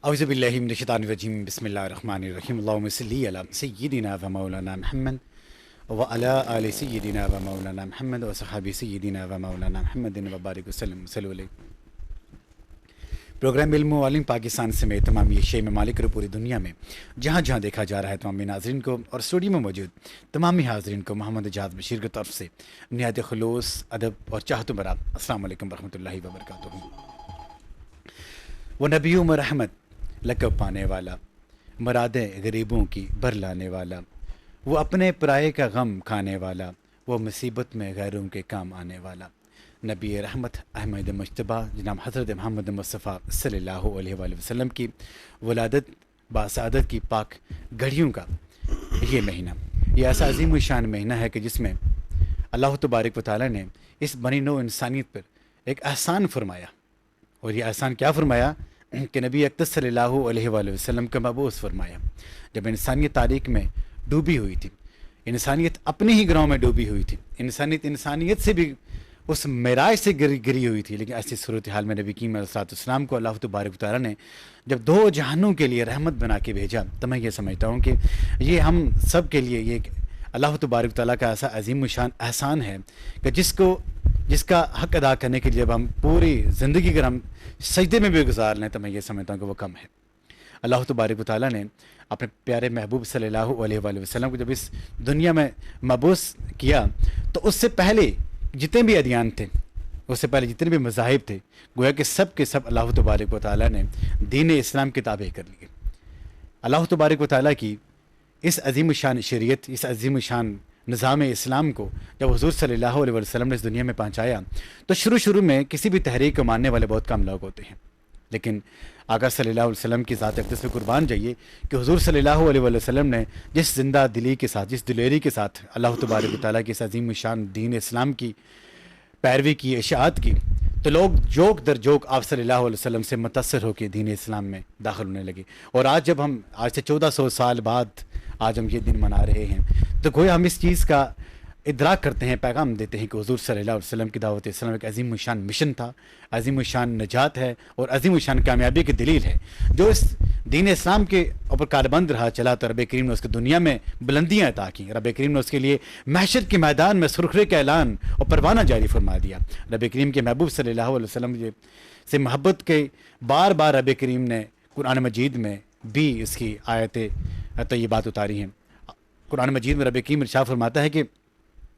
اعوذ باللہ من الشیطان الرجیم بسم اللہ الرحمن الرحیم اللہم صلی علی سیدنا و مولانا محمد وعلی آل سیدنا و مولانا محمد وصحابہ سیدنا و مولانا محمد وبارک وسلم صلی اللہ علیہ. پروگرام علم و علم پاکستان سمیت تمام ایشیائی ممالک اور پوری دنیا میں جہاں جہاں دیکھا جا رہا ہے تمام ناظرین کو اور اسٹوڈیو میں موجود تمام حاضرین کو محمد اجاز بشیر کی طرف سے نہایت خلوص ادب اور چاہتوں برا السلام علیکم ورحمۃ اللہ وبرکاتہ. وہ نبیوں میں رحمت لقب پانے والا، مرادیں غریبوں کی بھر لانے والا، وہ اپنے پرائے کا غم کھانے والا، وہ مصیبت میں غیروں کے کام آنے والا، نبی رحمت احمد مجتبیٰ جناب حضرت محمد مصطفیٰ صلی اللہ علیہ وآلہ وسلم کی ولادت باسعادت کی پاک گھڑیوں کا یہ مہینہ، یہ ایسا عظیم الشان مہینہ ہے کہ جس میں اللہ تبارک و تعالیٰ نے اس بنی نوع انسانیت پر ایک احسان فرمایا. اور یہ احسان کیا فرمایا کہ نبی اقدس صلی اللہ علیہ وآلہ وسلم کا مبعوث فرمایا. جب انسانیت تاریخ میں ڈوبی ہوئی تھی، انسانیت اپنے ہی گناہوں میں ڈوبی ہوئی تھی، انسانیت سے بھی اس معراج سے گری ہوئی تھی، لیکن ایسی صورتحال میں نبی کریم علیہ السلام کو اللہ تبارک و تعالیٰ نے جب دو جہانوں کے لیے رحمت بنا کے بھیجا، تو میں یہ سمجھتا ہوں کہ یہ ہم سب کے لیے یہ اللہ تبارک و تعالیٰ کا ایسا عظیم الشان احسان ہے کہ جس کا حق ادا کرنے کے لیے جب ہم پوری زندگی اگر ہم سجدے میں بھی گزار لیں تو میں یہ سمجھتا ہوں کہ وہ کم ہے. اللہ تبارک و تعالیٰ نے اپنے پیارے محبوب صلی اللہ علیہ وآلہ وسلم کو جب اس دنیا میں مبعوث کیا تو اس سے پہلے جتنے بھی ادیان تھے، اس سے پہلے جتنے بھی مذاہب تھے، گویا کہ سب کے سب اللہ تبارک و تعالیٰ نے دین اسلام کے تابع کر لیے. اللہ تبارک و تعالیٰ کی اس عظیم الشان شریعت، اس عظیم الشان نظام اسلام کو جب حضور صلی اللہ علیہ وسلم نے اس دنیا میں پہنچایا تو شروع میں کسی بھی تحریک کو ماننے والے بہت کم لوگ ہوتے ہیں، لیکن آقا صلی اللہ علیہ وسلم کی ذات اقدس میں قربان جائیے کہ حضور صلی اللہ علیہ وسلم نے جس زندہ دلی کے ساتھ، جس دلیری کے ساتھ اللہ تبارک و تعالیٰ کی اس عظیم الشان دین اسلام کی پیروی کی، اشاعت کی، تو لوگ جوک در جوک آپ صلی اللہ علیہ وسلم سے متاثر ہو کے دین اسلام میں داخل ہونے لگے. اور آج جب ہم آج سے 1400 سال بعد آج ہم یہ دن منا رہے ہیں تو گویا ہم اس چیز کا ادراک کرتے ہیں، پیغام دیتے ہیں کہ حضور صلی اللہ علیہ وسلم کی دعوت اسلام ایک عظیم الشان مشن تھا، عظیم الشان نجات ہے اور عظیم الشان کامیابی کی دلیل ہے. جو اس دین اسلام کے اوپر کاربند رہا چلا تو رب کریم نے اس کی دنیا میں بلندیاں عطا کی. رب کریم نے اس کے لیے محشر کے میدان میں سرخرے کا اعلان اور پروانہ جاری فرما دیا. رب کریم کے محبوب صلی اللہ علیہ وسلم سے محبت کے بار بار رب کریم نے قرآن مجید میں بھی اس کی آیتیں طیبات اتاری ہیں. قرآن مجید میں رب کریم ارشاد فرماتا ہے کہ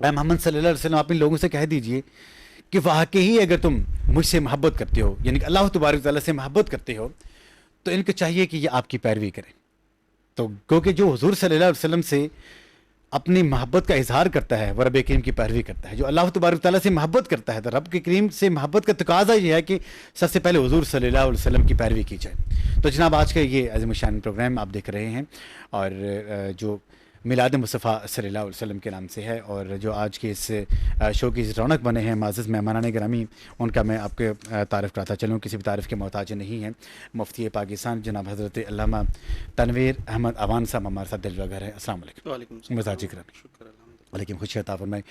اے محمد صلی اللہ علیہ وسلم آپ ان لوگوں سے کہہ دیجئے کہ واقعی اگر تم مجھ سے محبت کرتے ہو، یعنی کہ اللہ تبارک تعالیٰ سے محبت کرتے ہو، تو ان کو چاہیے کہ یہ آپ کی پیروی کریں. تو کیونکہ جو حضور صلی اللہ علیہ وسلم سے اپنی محبت کا اظہار کرتا ہے وہ رب کریم کی پیروی کرتا ہے. جو اللہ تبارک تعالیٰ سے محبت کرتا ہے تو رب کے کریم سے محبت کا تقاضا یہ ہے کہ سب سے پہلے حضور صلی اللہ علیہ وسلم کی پیروی کی جائے. تو جناب آج کا یہ عظیم الشان پروگرام آپ دیکھ رہے ہیں اور جو میلاد مصطفیٰ صلی اللہ علیہ وسلم کے نام سے ہے، اور جو آج کے اس شو کی رونق بنے ہیں معزز مہمانان گرامی، ان کا میں آپ کے تعارف کراتا چلوں، کسی بھی تعارف کے محتاج نہیں ہیں. مفتی پاکستان جناب حضرت علامہ تنویر احمد اوان صاحب ہمارے ساتھ دل وغیرہ ہے. السلام علیکم. وعلیکم السلام. مزاج گرامی. علیکم خوشی عطا فرمائے.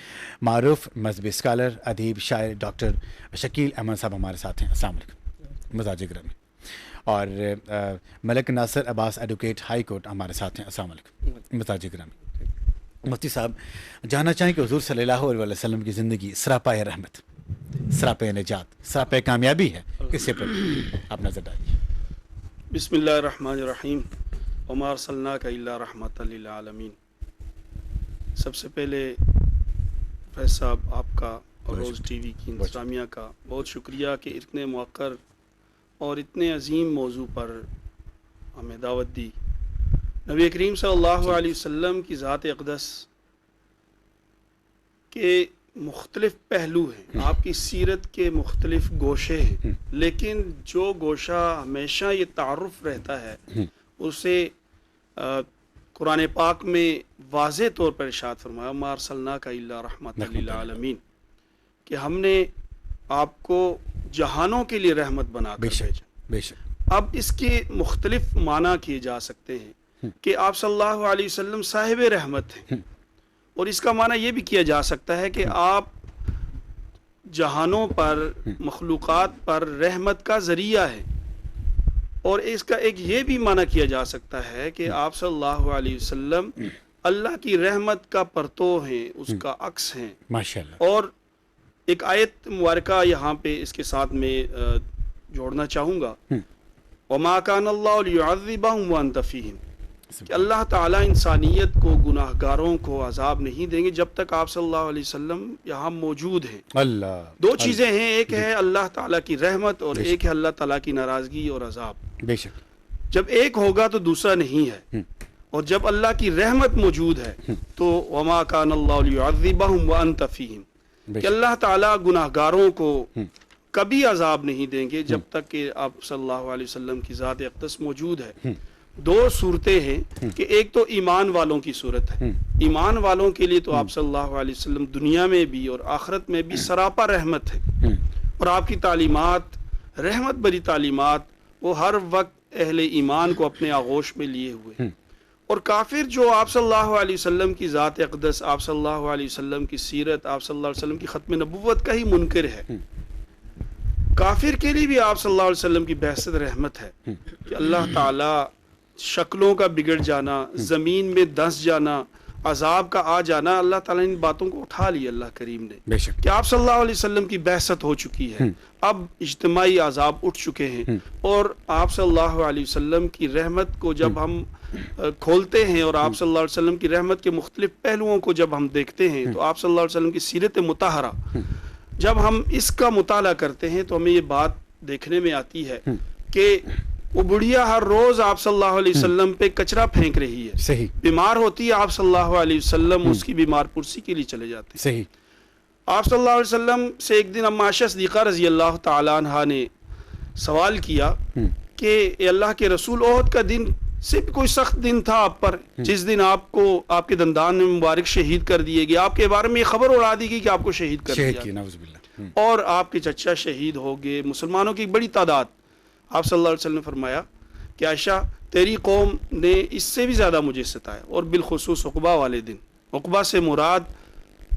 معروف مذہبی اسکالر، ادیب، شاعر ڈاکٹر شکیل احمد صاحب ہمارے ساتھ ہیں. السلام علیکم. مزاج گرامی. اور ملک ناصر عباس ایڈوکیٹ ہائی کورٹ ہمارے ساتھ ہیں. السلام علیکم. مزاج گرامی. مفتی صاحب جاننا چاہیں کہ حضور صلی اللہ علیہ وسلم کی زندگی سراپائے رحمت، سراپائے نجات، سراپائے کامیابی ہے، کس پر آپ نظر ڈالیے. بسم اللہ الرحمن الرحیم. وما ارسلناک الا رحمۃ للعالمین. سب سے پہلے فیض صاحب آپ کا اور روز ٹی وی کی انتظامیہ کا بہت شکریہ کہ اتنے موقر اور اتنے عظیم موضوع پر ہمیں دعوت دی. نبی کریم صلی اللہ علیہ وسلم کی ذات اقدس کے مختلف پہلو ہیں، آپ کی سیرت کے مختلف گوشے ہیں، لیکن جو گوشہ ہمیشہ یہ تعارف رہتا ہے اسے قرآن پاک میں واضح طور پر ارشاد فرمایا ما ارسلناک الا رحمۃ للعالمین، کہ ہم نے آپ کو جہانوں کے لیے رحمت بنا کر بھیجا. اب اس کے مختلف معنی کیے جا سکتے ہیں کہ آپ صلی اللہ علیہ وسلم صاحب رحمت ہیں، اور اس کا معنی یہ بھی کیا جا سکتا ہے کہ آپ جہانوں پر، مخلوقات پر رحمت کا ذریعہ ہے. اور اس کا ایک یہ بھی معنی کیا جا سکتا ہے کہ آپ صلی اللہ علیہ وسلم اللہ کی رحمت کا پرتو ہیں، اس کا عکس ہیں ماشاءاللہ. اور ایک آیت مبارکہ یہاں پہ اس کے ساتھ میں جوڑنا چاہوں گا، وَمَا كَانَ اللَّهُ لِيُعَذِّبَهُمْ وَأَنْتَ فِيهِمْ، کہ اللہ تعالیٰ انسانیت کو، گناہ گاروں کو عذاب نہیں دیں گے جب تک آپ صلی اللہ علیہ وسلم یہاں موجود ہیں. اللہ دو چیزیں ہیں، ایک ہے اللہ تعالیٰ کی رحمت اور ایک ہے اللہ تعالیٰ کی ناراضگی اور عذاب. بے شک. جب ایک ہوگا تو دوسرا نہیں ہے، اور جب اللہ کی رحمت موجود ہے تو وما کان اللہ لیعذبہم وانت فیہم، کہ اللہ تعالیٰ گناہ گاروں کو کبھی عذاب نہیں دیں گے جب تک کہ آپ صلی اللہ علیہ وسلم کی ذات اقدس موجود ہے. دو صورتیں ہیں کہ ایک تو ایمان والوں کی صورت ہے، ایمان والوں کے لیے تو آپ صلی اللہ علیہ وسلم دنیا میں بھی اور آخرت میں بھی سراپا رحمت ہے، اور آپ کی تعلیمات رحمت بری تعلیمات وہ ہر وقت اہل ایمان کو اپنے آغوش میں لیے ہوئے ہیں. اور کافر جو آپ صلی اللہ علیہ وسلم کی ذات اقدس، آپ صلی اللہ علیہ وسلم کی سیرت، آپ صلی اللہ علیہ وسلم کی ختم نبوت کا ہی منکر ہے، کافر کے لیے بھی آپ صلی اللہ علیہ وسلم کی بعثت رحمت ہے کہ اللہ تعالیٰ شکلوں کا بگڑ جانا، زمین میں دھنس جانا، عذاب کا آ جانا، اللہ تعالیٰ نے ان باتوں کو اٹھا لیا اللہ کریم نے، بے شک. کہ آپ صلی اللہ علیہ وسلم کی بعثت ہو چکی ہے، اب اجتماعی عذاب اٹھ چکے ہیں. اور آپ صلی اللہ علیہ وسلم کی رحمت کو جب ہم کھولتے ہیں اور آپ صلی اللہ علیہ وسلم کی رحمت کے مختلف پہلوؤں کو جب ہم دیکھتے ہیں تو آپ صلی اللہ علیہ وسلم کی سیرت مطہرہ جب ہم اس کا مطالعہ کرتے ہیں تو ہمیں یہ بات دیکھنے میں آتی ہے کہ وہ بڑھیا ہر روز آپ صلی اللہ علیہ وسلم پہ کچرا پھینک رہی ہے، صحیح. بیمار ہوتی ہے آپ صلی اللہ علیہ وسلم اس کی بیمار پرسی کے لیے چلے جاتے ہیں. صحیح. آپ صلی اللہ علیہ وسلم سے ایک دن اما عائشہ صدیقہ رضی اللہ تعالیٰ عنہا نے سوال کیا کہ اے اللہ کے رسول، احد کا دن سے بھی کوئی سخت دن تھا آپ پر، جس دن آپ کو آپ کے دندان مبارک شہید کر دیے گئے، آپ کے بارے میں یہ خبر اڑا دی گئی کہ آپ کو شہید کر دیا نعوذ باللہ، اور آپ کے چچا شہید ہو گئے، مسلمانوں کی بڑی تعداد. آپ صلی اللہ علیہ وسلم نے فرمایا کہ عائشہ تیری قوم نے اس سے بھی زیادہ مجھے ستایا، اور بالخصوص عقبہ والے دن. عقبہ سے مراد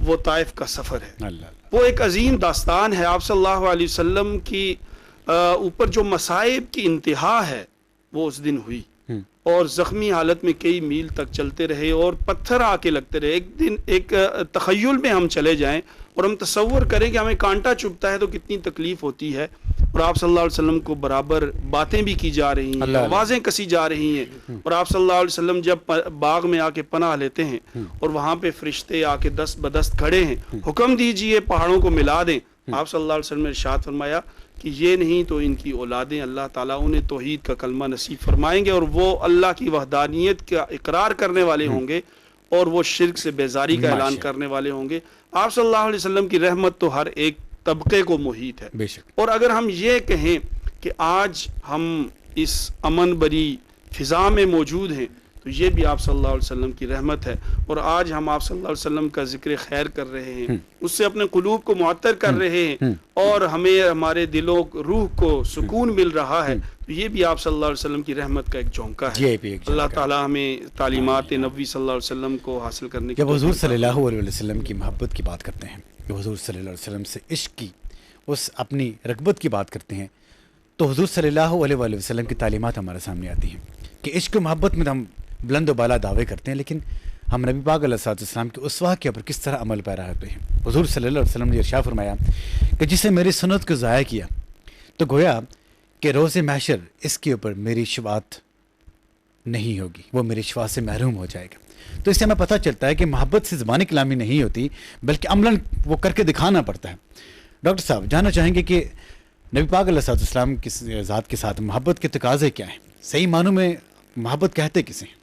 وہ طائف کا سفر ہے. اللہ وہ ایک عظیم داستان ہے. آپ صلی اللہ علیہ وسلم کی اوپر جو مصائب کی انتہا ہے وہ اس دن ہوئی، اور زخمی حالت میں کئی میل تک چلتے رہے اور پتھر آ کے لگتے رہے. ایک دن ایک تخیل میں ہم چلے جائیں اور ہم تصور کریں کہ ہمیں کانٹا چبھتا ہے تو کتنی تکلیف ہوتی ہے، اور آپ صلی اللہ علیہ وسلم کو برابر باتیں بھی کی جا رہی ہیں، آوازیں کسی جا رہی ہیں، اور آپ صلی اللہ علیہ وسلم جب باغ میں آ کے پناہ لیتے ہیں اور وہاں پہ فرشتے آ کے دست بدست کھڑے ہیں، حکم دیجئے پہاڑوں کو ملا دیں. آپ صلی اللہ علیہ وسلم نے ارشاد فرمایا کہ یہ نہیں تو ان کی اولادیں اللہ تعالیٰ انہیں توحید کا کلمہ نصیب فرمائیں گے، اور وہ اللہ کی وحدانیت کا اقرار کرنے والے ہوں گے اور وہ شرک سے بیزاری کا اعلان کرنے والے ہوں گے. آپ صلی اللہ علیہ وسلم کی رحمت تو ہر ایک طبقے کو محیط ہے. بے شک. اور اگر ہم یہ کہیں کہ آج ہم اس امن بری فضا میں موجود ہیں تو یہ بھی آپ صلی اللہ علیہ وسلم کی رحمت ہے. اور آج ہم آپ صلی اللہ علیہ وسلم کا ذکر خیر کر رہے ہیں، اس سے اپنے قلوب کو معطر کر رہے ہیں، اور ہمیں ہمارے دلوں روح کو سکون مل رہا ہے، تو یہ بھی آپ صلی اللہ علیہ وسلم کی رحمت کا ایک جھونکا ہے. اللہ تعالیٰ ہمیں تعلیمات نبوی صلی اللہ علیہ وسلم کو حاصل کرنے کی. جب حضور صلی اللہ علیہ وسلم کی محبت کی بات کرتے ہیں، جب حضور صلی اللہ علیہ وسلم سے عشق کی اس اپنی رغبت کی بات کرتے ہیں، تو حضور صلی اللہ علیہ وسلم کی تعلیمات ہمارے سامنے آتی ہیں کہ عشق و محبت میں ہم بلند و بالا دعوے کرتے ہیں، لیکن ہم نبی پاک علیہ السلام کے اس واقعے پر کس طرح عمل پیرا ہوتے ہیں. حضور صلی اللہ علیہ وسلم نے ارشاد فرمایا کہ جسے میری سنت کو ضائع کیا تو گویا کہ روز محشر اس کے اوپر میری شفاعت نہیں ہوگی، وہ میری شفاعت سے محروم ہو جائے گا. تو اس سے ہمیں پتہ چلتا ہے کہ محبت سے زبانی کلامی نہیں ہوتی بلکہ عملاً وہ کر کے دکھانا پڑتا ہے. ڈاکٹر صاحب جاننا چاہیں گے کہ نبی پاک علیہ السلام کی ذات کے ساتھ محبت کے تقاضے کیا ہیں؟ صحیح معنوں میں محبت کہتے کسے ہیں؟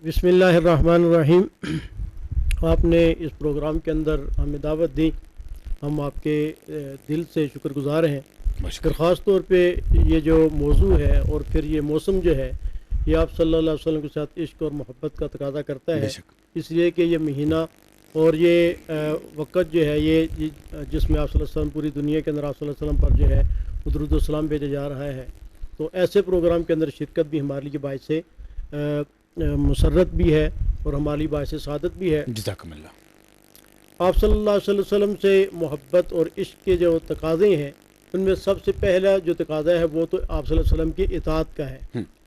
بسم اللہ الرحمن الرحیم. آپ نے اس پروگرام کے اندر ہمیں دعوت دی، ہم آپ کے دل سے شکر گزار ہیں. خاص طور پہ یہ جو موضوع ہے اور پھر یہ موسم جو ہے یہ آپ صلی اللہ علیہ وسلم کے ساتھ عشق اور محبت کا تقاضا کرتا ہے، اس لیے کہ یہ مہینہ اور یہ وقت جو ہے یہ جس میں آپ صلی اللہ علیہ وسلم پوری دنیا کے اندر آپ صلی اللہ علیہ وسلم پر جو ہے درود و سلام بھیجا جا رہا ہے. تو ایسے پروگرام کے اندر شرکت بھی ہمارے لیے باعث مسرت بھی ہے اور ہماری باعث سعادت بھی ہے. جزاکم اللہ. آپ صلی اللہ علیہ وسلم سے محبت اور عشق کے جو تقاضے ہیں ان میں سب سے پہلا جو تقاضا ہے وہ تو آپ صلی اللہ علیہ وسلم کی اطاعت کا ہے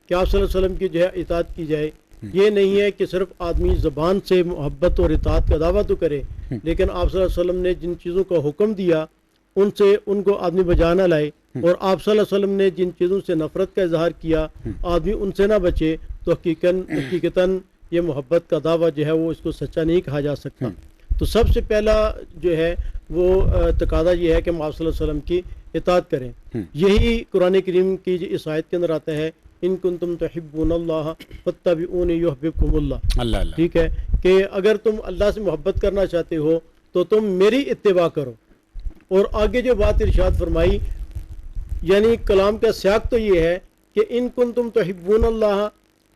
کہ آپ صلی اللہ علیہ وسلم کی جو ہے اطاعت کی جائے. یہ نہیں ہے کہ صرف آدمی زبان سے محبت اور اطاعت کا دعویٰ تو کرے، لیکن آپ صلی اللہ علیہ وسلم نے جن چیزوں کا حکم دیا ان کو آدمی بجا نہ لائے، اور آپ صلی اللہ علیہ وسلم نے جن چیزوں سے نفرت کا اظہار کیا آدمی ان سے نہ بچے، تو حقیقتاً یہ محبت کا دعویٰ جو ہے وہ اس کو سچا نہیں کہا جا سکتا. تو سب سے پہلا جو ہے وہ تقاضا یہ ہے کہ ہم آپ صلی اللہ علیہ وسلم کی اطاعت کریں. یہی قرآن کریم کی اس آیت کے اندر آتا ہے، ان کنتم تحبون اللہ فاتبعونی یحببکم اللہ. ٹھیک ہے کہ اگر تم اللہ سے محبت کرنا چاہتے ہو تو تم میری اتباع کرو. اور آگے جو بات ارشاد فرمائی، یعنی کلام کا سیاق تو یہ ہے کہ ان کنتم تحبون اللہ،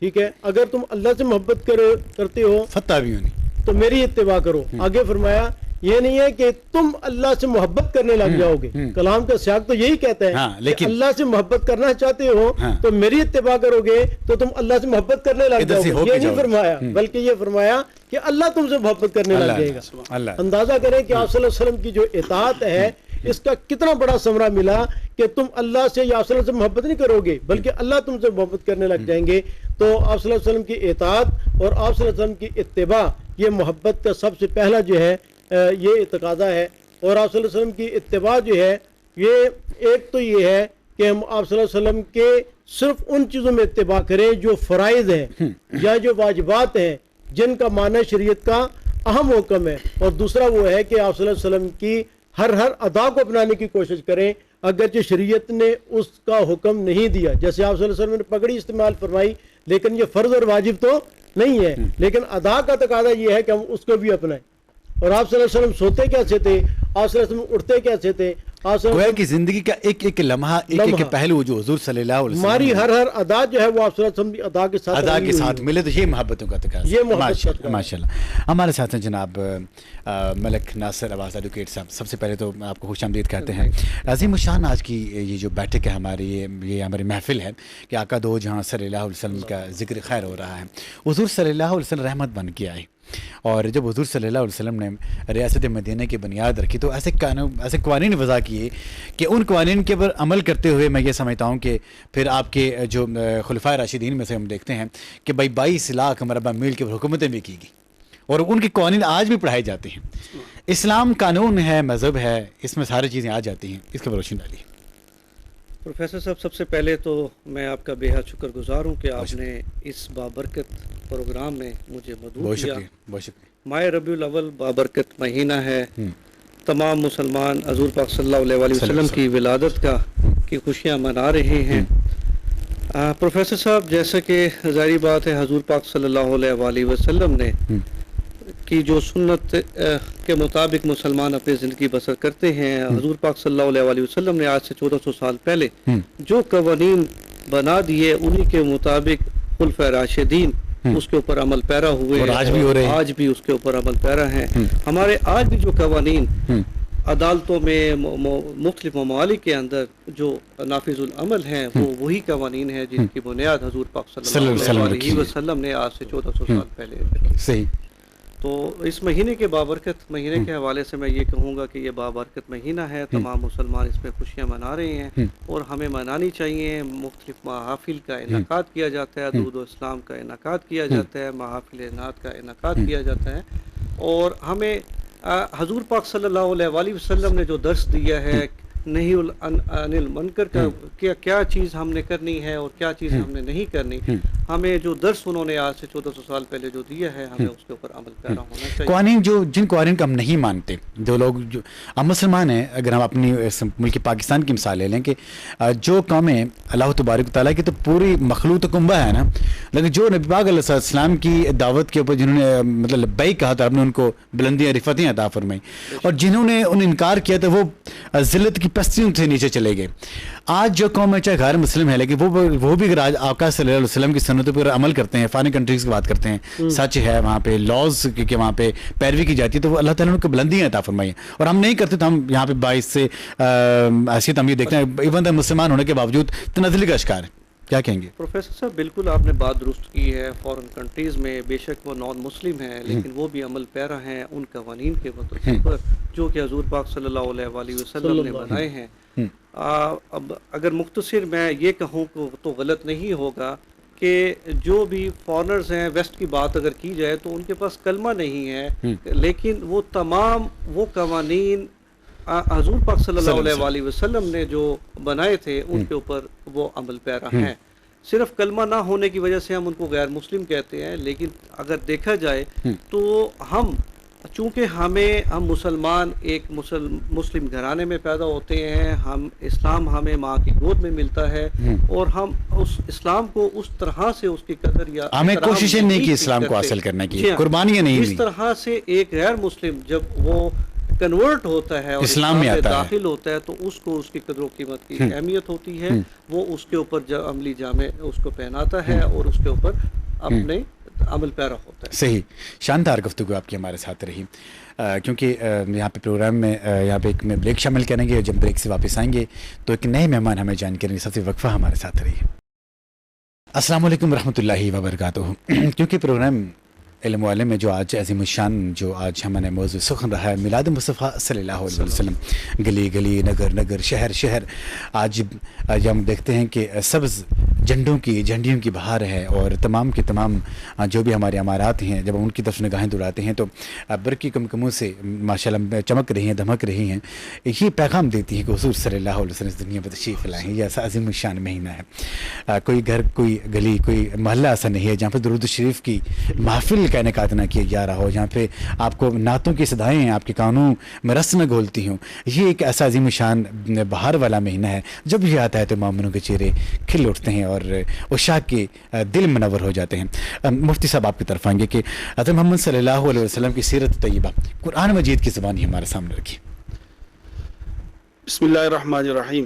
ٹھیک ہے، اگر تم اللہ سے محبت کرتے ہو فاتبعونی تو میری اتباع کرو. آگے فرمایا یہ نہیں ہے کہ تم اللہ سے محبت کرنے لگ جاؤ گے. کلام کا سیاق تو یہی کہتا ہے کہ اللہ سے محبت کرنا چاہتے ہو تو میری اتباع کرو گے تو تم اللہ سے محبت کرنے لگ جاؤ گے. یہ نہیں فرمایا، بلکہ یہ فرمایا کہ اللہ تم سے محبت کرنے لگ جائے گا. اندازہ کریں کہ آپ صلی اللہ علیہ وسلم کی جو اطاعت ہے اس کا کتنا بڑا ثمرہ ملا کہ تم اللہ سے یا آپ صلی اللہ علیہ وسلم سے محبت نہیں کرو گے بلکہ اللہ تم سے محبت کرنے لگ جائیں گے. تو آپ صلی اللہ علیہ وسلم کی اطاعت اور آپ صلی اللہ علیہ وسلم کی اتباع یہ محبت کا سب سے پہلا جو ہے یہ تقاضا ہے. اور آپ صلی اللہ علیہ وسلم کی اتباع جو ہے یہ ایک تو یہ ہے کہ ہم آپ صلی اللہ علیہ وسلم کے صرف ان چیزوں میں اتباع کریں جو فرائض ہیں یا جو واجبات ہیں جن کا معنی شریعت کا اہم حکم ہے، اور دوسرا وہ ہے کہ آپ صلی اللہ علیہ وسلم کی ہر ادا کو اپنانے کی کوشش کریں اگرچہ شریعت نے اس کا حکم نہیں دیا. جیسے آپ صلی اللہ علیہ وسلم نے پگڑی استعمال فرمائی لیکن یہ فرض اور واجب تو نہیں ہے، لیکن ادا کا تقاضا یہ ہے کہ ہم اس کو بھی اپنائیں. اور آپ صلی اللہ علیہ وسلم سوتے کیسے تھے، آپ صلی اللہ علیہ وسلم اٹھتے کیسے تھے، گویا کی زندگی کا ایک لمحہ ایک پہلو جو حضور صلی اللہ علیہ وسلم ہماری ہر ادا جو ہے وہ آپ صلی اللہ علیہ وسلم کی ادا کے ساتھ ملے، تو یہ محبتوں کا تقاضا. ماشاء اللہ. ہمارے ساتھ ہیں جناب ملک ناصر عباس ایڈوکیٹ صاحب. سب سے پہلے تو آپ کو خوش آمدید کہتے ہیں. عظیم الشان آج کی یہ جو بیٹھک ہے ہماری، یہ ہماری محفل ہے کہ آقا دو جہاں صلی اللہ علیہ وسلم کا ذکر خیر ہو رہا ہے. حضور صلی اللہ علیہ وسلم رحمت بن کے آئے، اور جب حضور صلی اللہ علیہ وسلم نے ریاست مدینہ کی بنیاد رکھی تو ایسے قوانین وضع کیے کہ ان قوانین کے پر عمل کرتے ہوئے میں یہ سمجھتا ہوں کہ پھر آپ کے جو خلفائے راشدین میں سے ہم دیکھتے ہیں کہ 22 لاکھ مربع میل کی حکومتیں بھی کی گئی اور ان کے قوانین آج بھی پڑھائے جاتے ہیں. اسلام قانون ہے، مذہب ہے، اس میں ساری چیزیں آ جاتی ہیں. اس کے پر روشنی ڈالیے. پروفیسر صاحب، سب سے پہلے تو میں آپ کا بے حد شکر گزار ہوں کہ آپ نے اس بابرکت پروگرام میں مجھے مدعو کیا. بہت شکریہ. ماہ ربیع الاول بابرکت مہینہ ہے. تمام مسلمان حضور پاک صلی اللہ علیہ وسلم کی ولادت کی خوشیاں منا رہے ہیں. پروفیسر صاحب، جیسا کہ ظاہری بات ہے حضور پاک صلی اللہ علیہ وسلم نے کی جو سنت کے مطابق مسلمان اپنی زندگی بسر کرتے ہیں، حضور پاک صلی اللہ علیہ وسلم نے آج سے 1400 سال پہلے جو قوانین بنا دیے انہی کے مطابق خلفائے راشدین اس کے اوپر عمل پیرا ہوئے، اور آج بھی اس کے اوپر عمل پیرا ہیں. ہمارے آج بھی جو قوانین عدالتوں میں مختلف ممالک کے اندر جو نافذ العمل ہیں وہ وہی قوانین ہیں جن کی بنیاد حضور پاک صلی اللہ علیہ وسلم نے آج سے 1400 سال پہلے. صحیح. تو اس مہینے کے بابرکت مہینے کے حوالے سے میں یہ کہوں گا کہ یہ بابرکت مہینہ ہے. تمام مسلمان اس میں خوشیاں منا رہے ہیں اور ہمیں منانی چاہیے. مختلف محافل کا انعقاد کیا جاتا ہے، درود و اسلام کا انعقاد کیا جاتا ہے، محافل نعت کا انعقاد کیا جاتا ہے. اور ہمیں حضور پاک صلی اللہ علیہ وسلم نے جو درس دیا ہے نہیں عن المنکر کا کیا چیز ہم نے کرنی ہے اور کیا چیز ہم نے نہیں کرنی، ہمیں جو درس انہوں نے آج سے 1400 سال پہلے جو دیا ہے ہمیں اس کے اوپر عمل پیرا ہونا چاہیے. قوانین جن قوانین کو ہم نہیں مانتے، جو لوگ ہم مسلمان ہیں، اگر ہم اپنی ملک پاکستان کی مثال لے لیں کہ جو قومیں اللہ تبارک و تعالیٰ کی تو پوری مخلوق کنبہ ہے نا، لیکن جو نبی پاک علیہ السلام کی دعوت کے اوپر جنہوں نے مطلب لبیک کہا تھا، ہم نے ان کو بلندیاں رفتیں عطا فرمائی، اور جنہوں نے انکار کیا تھا وہ ذلت کی پستیوں سے نیچے چلے گئے. آج جو قوم ہے چاہے غیر مسلم ہے لیکن وہ بھی اگر آقا صلی اللہ علیہ وسلم کی سنتوں پر عمل کرتے ہیں، فارن کنٹریز کی بات کرتے ہیں، سچ ہے وہاں پہ لاز کے وہاں پہ پیروی کی جاتی ہے، تو وہ اللہ تعالیٰ نے ان کو بلندیاں عطا فرمائی ہیں. اور ہم نہیں کرتے تو ہم یہاں پہ 22 سے حیثیت ہم یہ دیکھتے ہیں ایون مسلمان ہونے کے باوجود تنزلی کا شکار ہے. کیا کہیں گے پروفیسر صاحب؟ بالکل آپ نے بات درست کی ہے. فارن کنٹریز میں بے شک وہ نان مسلم ہیں لیکن وہ بھی عمل پیرا ہیں ان قوانین کے پر جو کہ حضور پاک صلی اللہ علیہ وسلم نے بنائے ہیں. اب اگر مختصر میں یہ کہوں تو غلط نہیں ہوگا کہ جو بھی فارنرز ہیں ویسٹ کی بات اگر کی جائے تو ان کے پاس کلمہ نہیں ہے، لیکن وہ تمام وہ قوانین حضور پاک صلی اللہ علیہ وآلہ وسلم نے جو بنائے تھے ان کے اوپر وہ عمل پیرا ہیں۔ صرف کلمہ نہ ہونے کی وجہ سے ہم ان کو غیر مسلم کہتے ہیں، لیکن اگر دیکھا جائے تو ہم چونکہ ہم مسلمان ایک مسلم گھرانے میں پیدا ہوتے ہیں، ہم اسلام ہمیں ماں کی گود میں ملتا ہے، اور ہم اس اسلام کو اس طرح سے اس کی قدر یا ہمیں کوششیں نہیں کی اسلام کو حاصل کرنے کی، قربانیاں نہیں دی۔ اس طرح سے ایک غیر مسلم جب وہ کنورٹ ہوتا ہے اور اسلام میں داخل ہوتا ہے تو اس کو اس کی قدر و قیمت کی اہمیت ہوتی ہے، وہ اس کے اوپر عملی جامع اس کو پہناتا ہے اور اس کے اوپر اپنے عمل پیرا ہوتا ہے۔ صحیح، شاندار گفتگو آپ کی ہمارے ساتھ رہی، کیونکہ یہاں پہ پروگرام میں یہاں پہ ایک میں بریک شامل کریں گے، اور جب بریک سے واپس آئیں گے تو ایک نئے مہمان ہمیں جوائن کریں گے، سب سے وقفہ ہمارے ساتھ رہی۔ السلام علیکم ورحمۃ اللہ وبرکاتہ۔ کیونکہ پروگرام علم والے میں جو آج عظیم الشان جو آج ہمارے موضوع سخن رہا ہے میلاد مصطفیٰ صلی اللہ علیہ وسلم، گلی گلی نگر نگر شہر شہر آج ہم دیکھتے ہیں کہ سبز جھنڈیوں کی بہار ہے، اور تمام کے تمام جو بھی ہمارے عمارات ہیں جب ان کی طرف نگاہیں دوڑاتے ہیں تو برقی کمکموں سے ماشاءاللہ چمک رہی ہیں، دھمک رہی ہیں، یہ پیغام دیتی ہے کہ حضور صلی اللہ علیہ وسلم اس دنیا میں تشریف لائے ہیں۔ یہ ایسا عظیم الشان مہینہ ہے، کوئی گھر کوئی گلی کوئی محلہ ایسا نہیں ہے جہاں پہ درود شریف کی محفل کا انعقاد نہ کیا جا رہا ہو، جہاں پہ آپ کو نعتوں کی صدائیں آپ کے کانوں میں رس نہ گھولتی ہوں۔ یہ ایک ایسا عظیم الشان بہار والا مہینہ ہے، جب یہ آتا ہے تو مومنوں کے چہرے کھل اٹھتے ہیں اور عشاق کے دل منور ہو جاتے ہیں۔ مفتی صاحب آپ کی طرف آئیں گے کہ حضرت محمد صلی اللہ علیہ وسلم کی سیرت طیبہ قرآن مجید کی زبان ہی ہمارے سامنے رکھی۔ بسم اللہ الرحمن الرحیم۔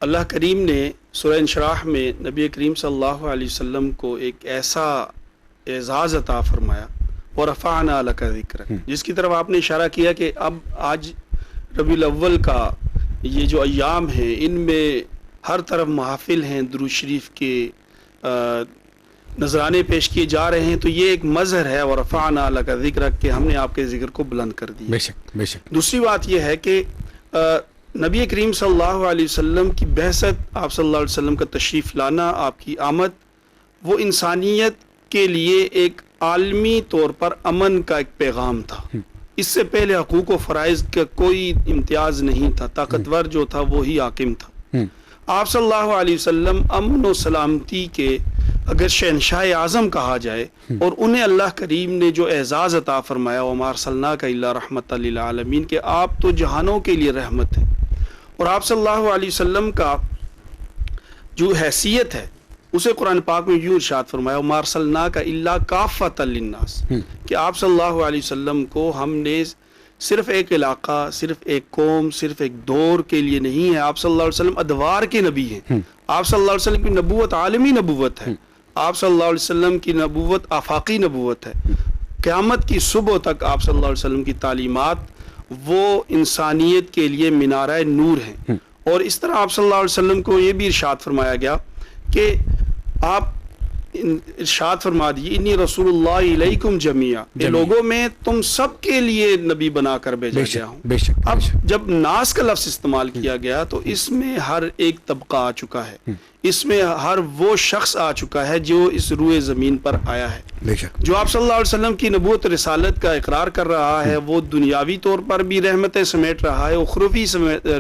اللہ کریم نے سورہ انشراح میں نبی کریم صلی اللہ علیہ وسلم کو ایک ایسا اعزاز عطا فرمایا، وَرَفَعْنَا لَكَ ذِكْرَكَ، جس کی طرف آپ نے اشارہ کیا کہ اب آج ربیع الاول کا یہ جو ایام ہیں ان میں ہر طرف محافل ہیں، درود شریف کے نذرانے پیش کیے جا رہے ہیں، تو یہ ایک مظہر ہے وَرَفَعْنَا لَكَ ذِكْرَكَ کہ ہم نے آپ کے ذکر کو بلند کر دیا۔ بے شک بے شک۔ دوسری بات یہ ہے کہ نبی کریم صلی اللہ علیہ وسلم کی بعثت، آپ صلی اللہ علیہ وسلم کا تشریف لانا، آپ کی آمد، وہ انسانیت کے لیے ایک عالمی طور پر امن کا ایک پیغام تھا۔ اس سے پہلے حقوق و فرائض کا کوئی امتیاز نہیں تھا، طاقتور جو تھا وہی حاکم تھا۔ آپ صلی اللہ علیہ وسلم امن و سلامتی کے اگر شہنشاہ اعظم کہا جائے، اور انہیں اللہ کریم نے جو اعزاز عطا فرمایا وَمَا أَرْسَلْنَاكَ إِلَّا رَحْمَةً لِلْعَالَمِينَ کہ آپ تو جہانوں کے لیے رحمت ہیں، اور آپ صلی اللہ علیہ وسلم کا جو حیثیت ہے اسے قرآن پاک میں یوں ارشاد فرمایا وَمَا أَرْسَلْنَاكَ إِلَّا كَافَّةً لِلنَّاسِ کہ آپ صلی اللہ علیہ وسلم کو ہم نے صرف ایک علاقہ، صرف ایک قوم، صرف ایک دور کے لیے نہیں ہے، آپ صلی اللہ علیہ وسلم ادوار کے نبی ہیں۔ آپ صلی اللہ علیہ وسلم کی نبوت عالمی نبوت ہے، آپ صلی اللہ علیہ وسلم کی نبوت آفاقی نبوت ہے۔ قیامت کی صبح تک آپ صلی اللہ علیہ وسلم کی تعلیمات وہ انسانیت کے لیے مینارہ نور ہیں۔ اور اس طرح آپ صلی اللہ علیہ وسلم کو یہ بھی ارشاد فرمایا گیا کہ آپ ارشاد فرما دیجیے انی رسول اللہ علیکم جمیعا، یہ لوگوں میں تم سب کے لیے نبی بنا کر بھیجا گیا ہوں۔ اب جب ناس کا لفظ استعمال کیا گیا تو اس میں ہر ایک طبقہ آ چکا ہے، اس میں ہر وہ شخص آ چکا ہے جو اس روئے زمین پر آیا ہے، جو آپ صلی اللہ علیہ وسلم کی نبوت رسالت کا اقرار کر رہا ہے، وہ دنیاوی طور پر بھی رحمتیں سمیٹ رہا ہے، اخروی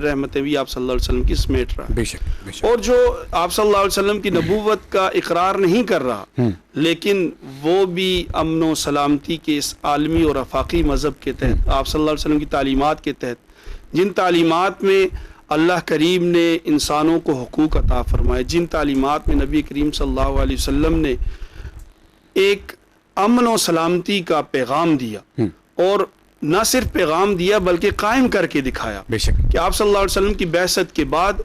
رحمتیں بھی آپ صلی اللہ علیہ وسلم کی سمیٹ رہا ہے۔ اور جو آپ صلی اللہ علیہ وسلم کی نبوت کا اقرار نہیں کر رہا لیکن وہ بھی امن و سلامتی کے اس عالمی اور آفاقی مذہب کے تحت، آپ صلی اللہ علیہ وسلم کی تعلیمات کے تحت، جن تعلیمات میں اللہ کریم نے انسانوں کو حقوق عطا فرمائے، جن تعلیمات میں نبی کریم صلی اللہ علیہ وسلم نے ایک امن و سلامتی کا پیغام دیا، اور نہ صرف پیغام دیا بلکہ قائم کر کے دکھایا کہ آپ صلی اللہ علیہ وسلم کی بعثت کے بعد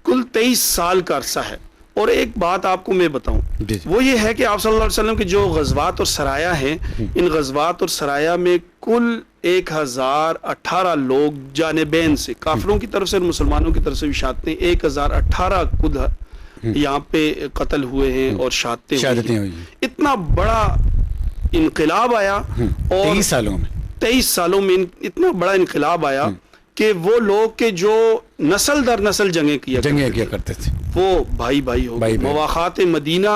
کل 23 سال کا عرصہ ہے۔ اور ایک بات آپ کو میں بتاؤں، وہ یہ ہے کہ آپ صلی اللہ علیہ وسلم کے جو غزوات اور سرایا ہیں، ان غزوات اور سرایا میں کل 1018 لوگ جانبین سے، کافروں کی طرف سے اور مسلمانوں کی طرف سے بھی شہادتیں 1018 خود یہاں پہ قتل ہوئے ہیں اور شہادتیں ہوئی ہیں۔ اتنا بڑا انقلاب آیا، اور 23 سالوں میں اتنا بڑا انقلاب آیا کہ وہ لوگ کہ جو نسل در نسل جنگیں کیا کرتے تھے وہ بھائی بھائی ہو گئے. مواخات مدینہ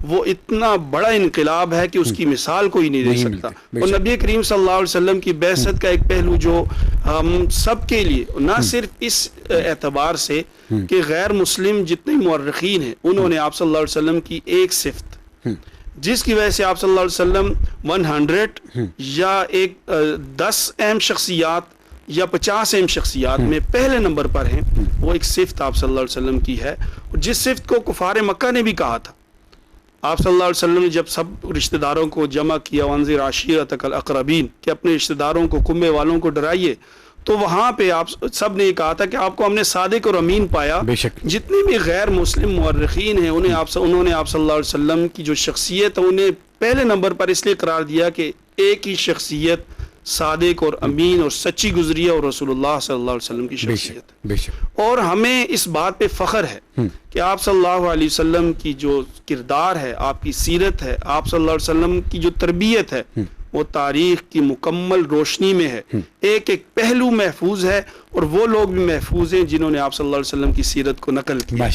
وہ اتنا بڑا انقلاب ہے کہ اس کی مثال کوئی نہیں دے سکتا. اور نبی کریم صلی اللہ علیہ وسلم کی بعثت کا ایک پہلو جو ہم سب کے لیے نہ صرف اس اعتبار سے کہ غیر مسلم جتنے مورخین ہیں انہوں نے آپ صلی اللہ علیہ وسلم کی ایک صفت جس کی وجہ سے آپ صلی اللہ علیہ وسلم 100 یا ایک 10 اہم شخصیات یا 50 اہم شخصیات میں پہلے نمبر پر ہیں, وہ ایک صفت آپ صلی اللہ علیہ وسلم کی ہے, اور جس صفت کو کفار مکہ نے بھی کہا تھا. آپ صلی اللہ علیہ وسلم نے جب سب رشتہ داروں کو جمع کیا وانذر عشیرتک الاقربین کہ اپنے رشتہ داروں کو کنبے والوں کو ڈرائیے, تو وہاں پہ آپ سب نے یہ کہا تھا کہ آپ کو ہم نے صادق اور امین پایا. جتنے بھی غیر مسلم مورخین ہیں انہوں نے آپ صلی اللہ علیہ وسلم کی جو شخصیت ہے انہیں پہلے نمبر پر اس لیے قرار دیا کہ ایک ہی شخصیت صادق اور امین اور سچی گزری ہے, اور رسول اللہ صلی اللہ علیہ وسلم کی شخصیت. اور ہمیں اس بات پہ فخر ہے کہ آپ صلی اللہ علیہ وسلم کی جو کردار ہے, آپ کی سیرت ہے, آپ صلی اللہ علیہ وسلم کی جو تربیت ہے وہ تاریخ کی مکمل روشنی میں ہے. ایک ایک پہلو محفوظ ہے, اور وہ لوگ بھی محفوظ ہیں جنہوں نے آپ صلی اللہ علیہ وسلم کی سیرت کو نقل کیا.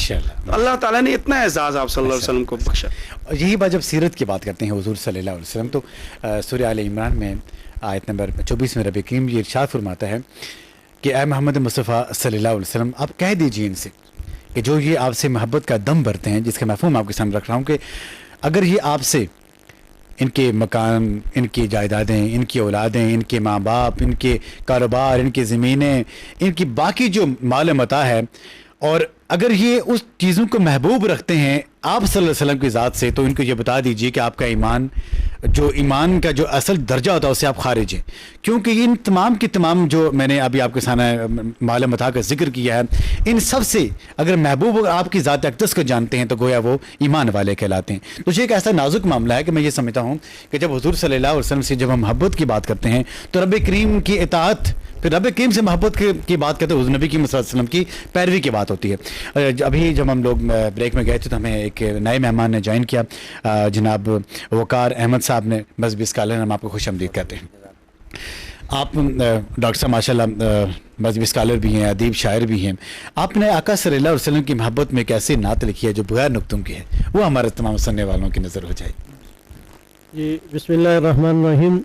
اللہ تعالیٰ نے اتنا اعزاز آپ صلی اللہ علیہ وسلم کو بخشا. یہی بات جب سیرت کی بات کرتے ہیں حضور صلی اللہ علیہ وسلم, تو سورہ آل عمران میں آیت نمبر 24 میں رب کریم یہ ارشاد فرماتا ہے کہ اے محمد مصطفیٰ صلی اللہ علیہ وسلم آپ کہہ دیجیے ان سے کہ جو یہ آپ سے محبت کا دم بھرتے ہیں, جس کا مفہوم آپ کے سامنے رکھ رہا ہوں, کہ اگر یہ آپ سے ان کے مکان, ان کی جائیدادیں, ان کی اولادیں, ان کے ماں باپ, ان کے کاروبار, ان کی زمینیں, ان کی باقی جو مال متاع ہے, اور اگر یہ اس چیزوں کو محبوب رکھتے ہیں آپ صلی اللہ علیہ وسلم کی ذات سے, تو ان کو یہ بتا دیجئے کہ آپ کا ایمان کا جو اصل درجہ ہوتا ہے اس سے آپ خارج ہیں. کیونکہ ان تمام کی تمام جو میں نے ابھی آپ کے سامنے مال متاع کا ذکر کیا ہے, ان سب سے اگر محبوب آپ کی ذات اقدس کو جانتے ہیں تو گویا وہ ایمان والے کہلاتے ہیں. تو یہ ایک ایسا نازک معاملہ ہے کہ میں یہ سمجھتا ہوں کہ جب حضور صلی اللہ علیہ وسلم سے جب ہم محبت کی بات کرتے ہیں تو رب کریم کی اطاعت, پھر رب کریم سے محبت کی بات کرتے ہیں, حضور نبی کی صلی اللہ علیہ وسلم کی پیروی کی بات ہوتی ہے. ابھی جب ہم لوگ بریک میں گئے تھے تو ہمیں ایک نئے مہمان نے جوائن کیا, جناب وقار احمد صاحب نے, مذہبی اسکالر, ہم آپ کو خوش آمدید کہتے ہیں. آپ ڈاکٹر صاحب ماشاء اللہ مذہبی اسکالر بھی ہیں, ادیب شاعر بھی ہیں. آپ نے آقا صلی اللہ علیہ وسلم کی محبت میں ایک ایسی نعت لکھی ہے جو بغیر نقطوں کی ہے, وہ ہمارے تمام سننے والوں کی نظر ہو جائے. جی بسم اللہ الرحمن الرحیم.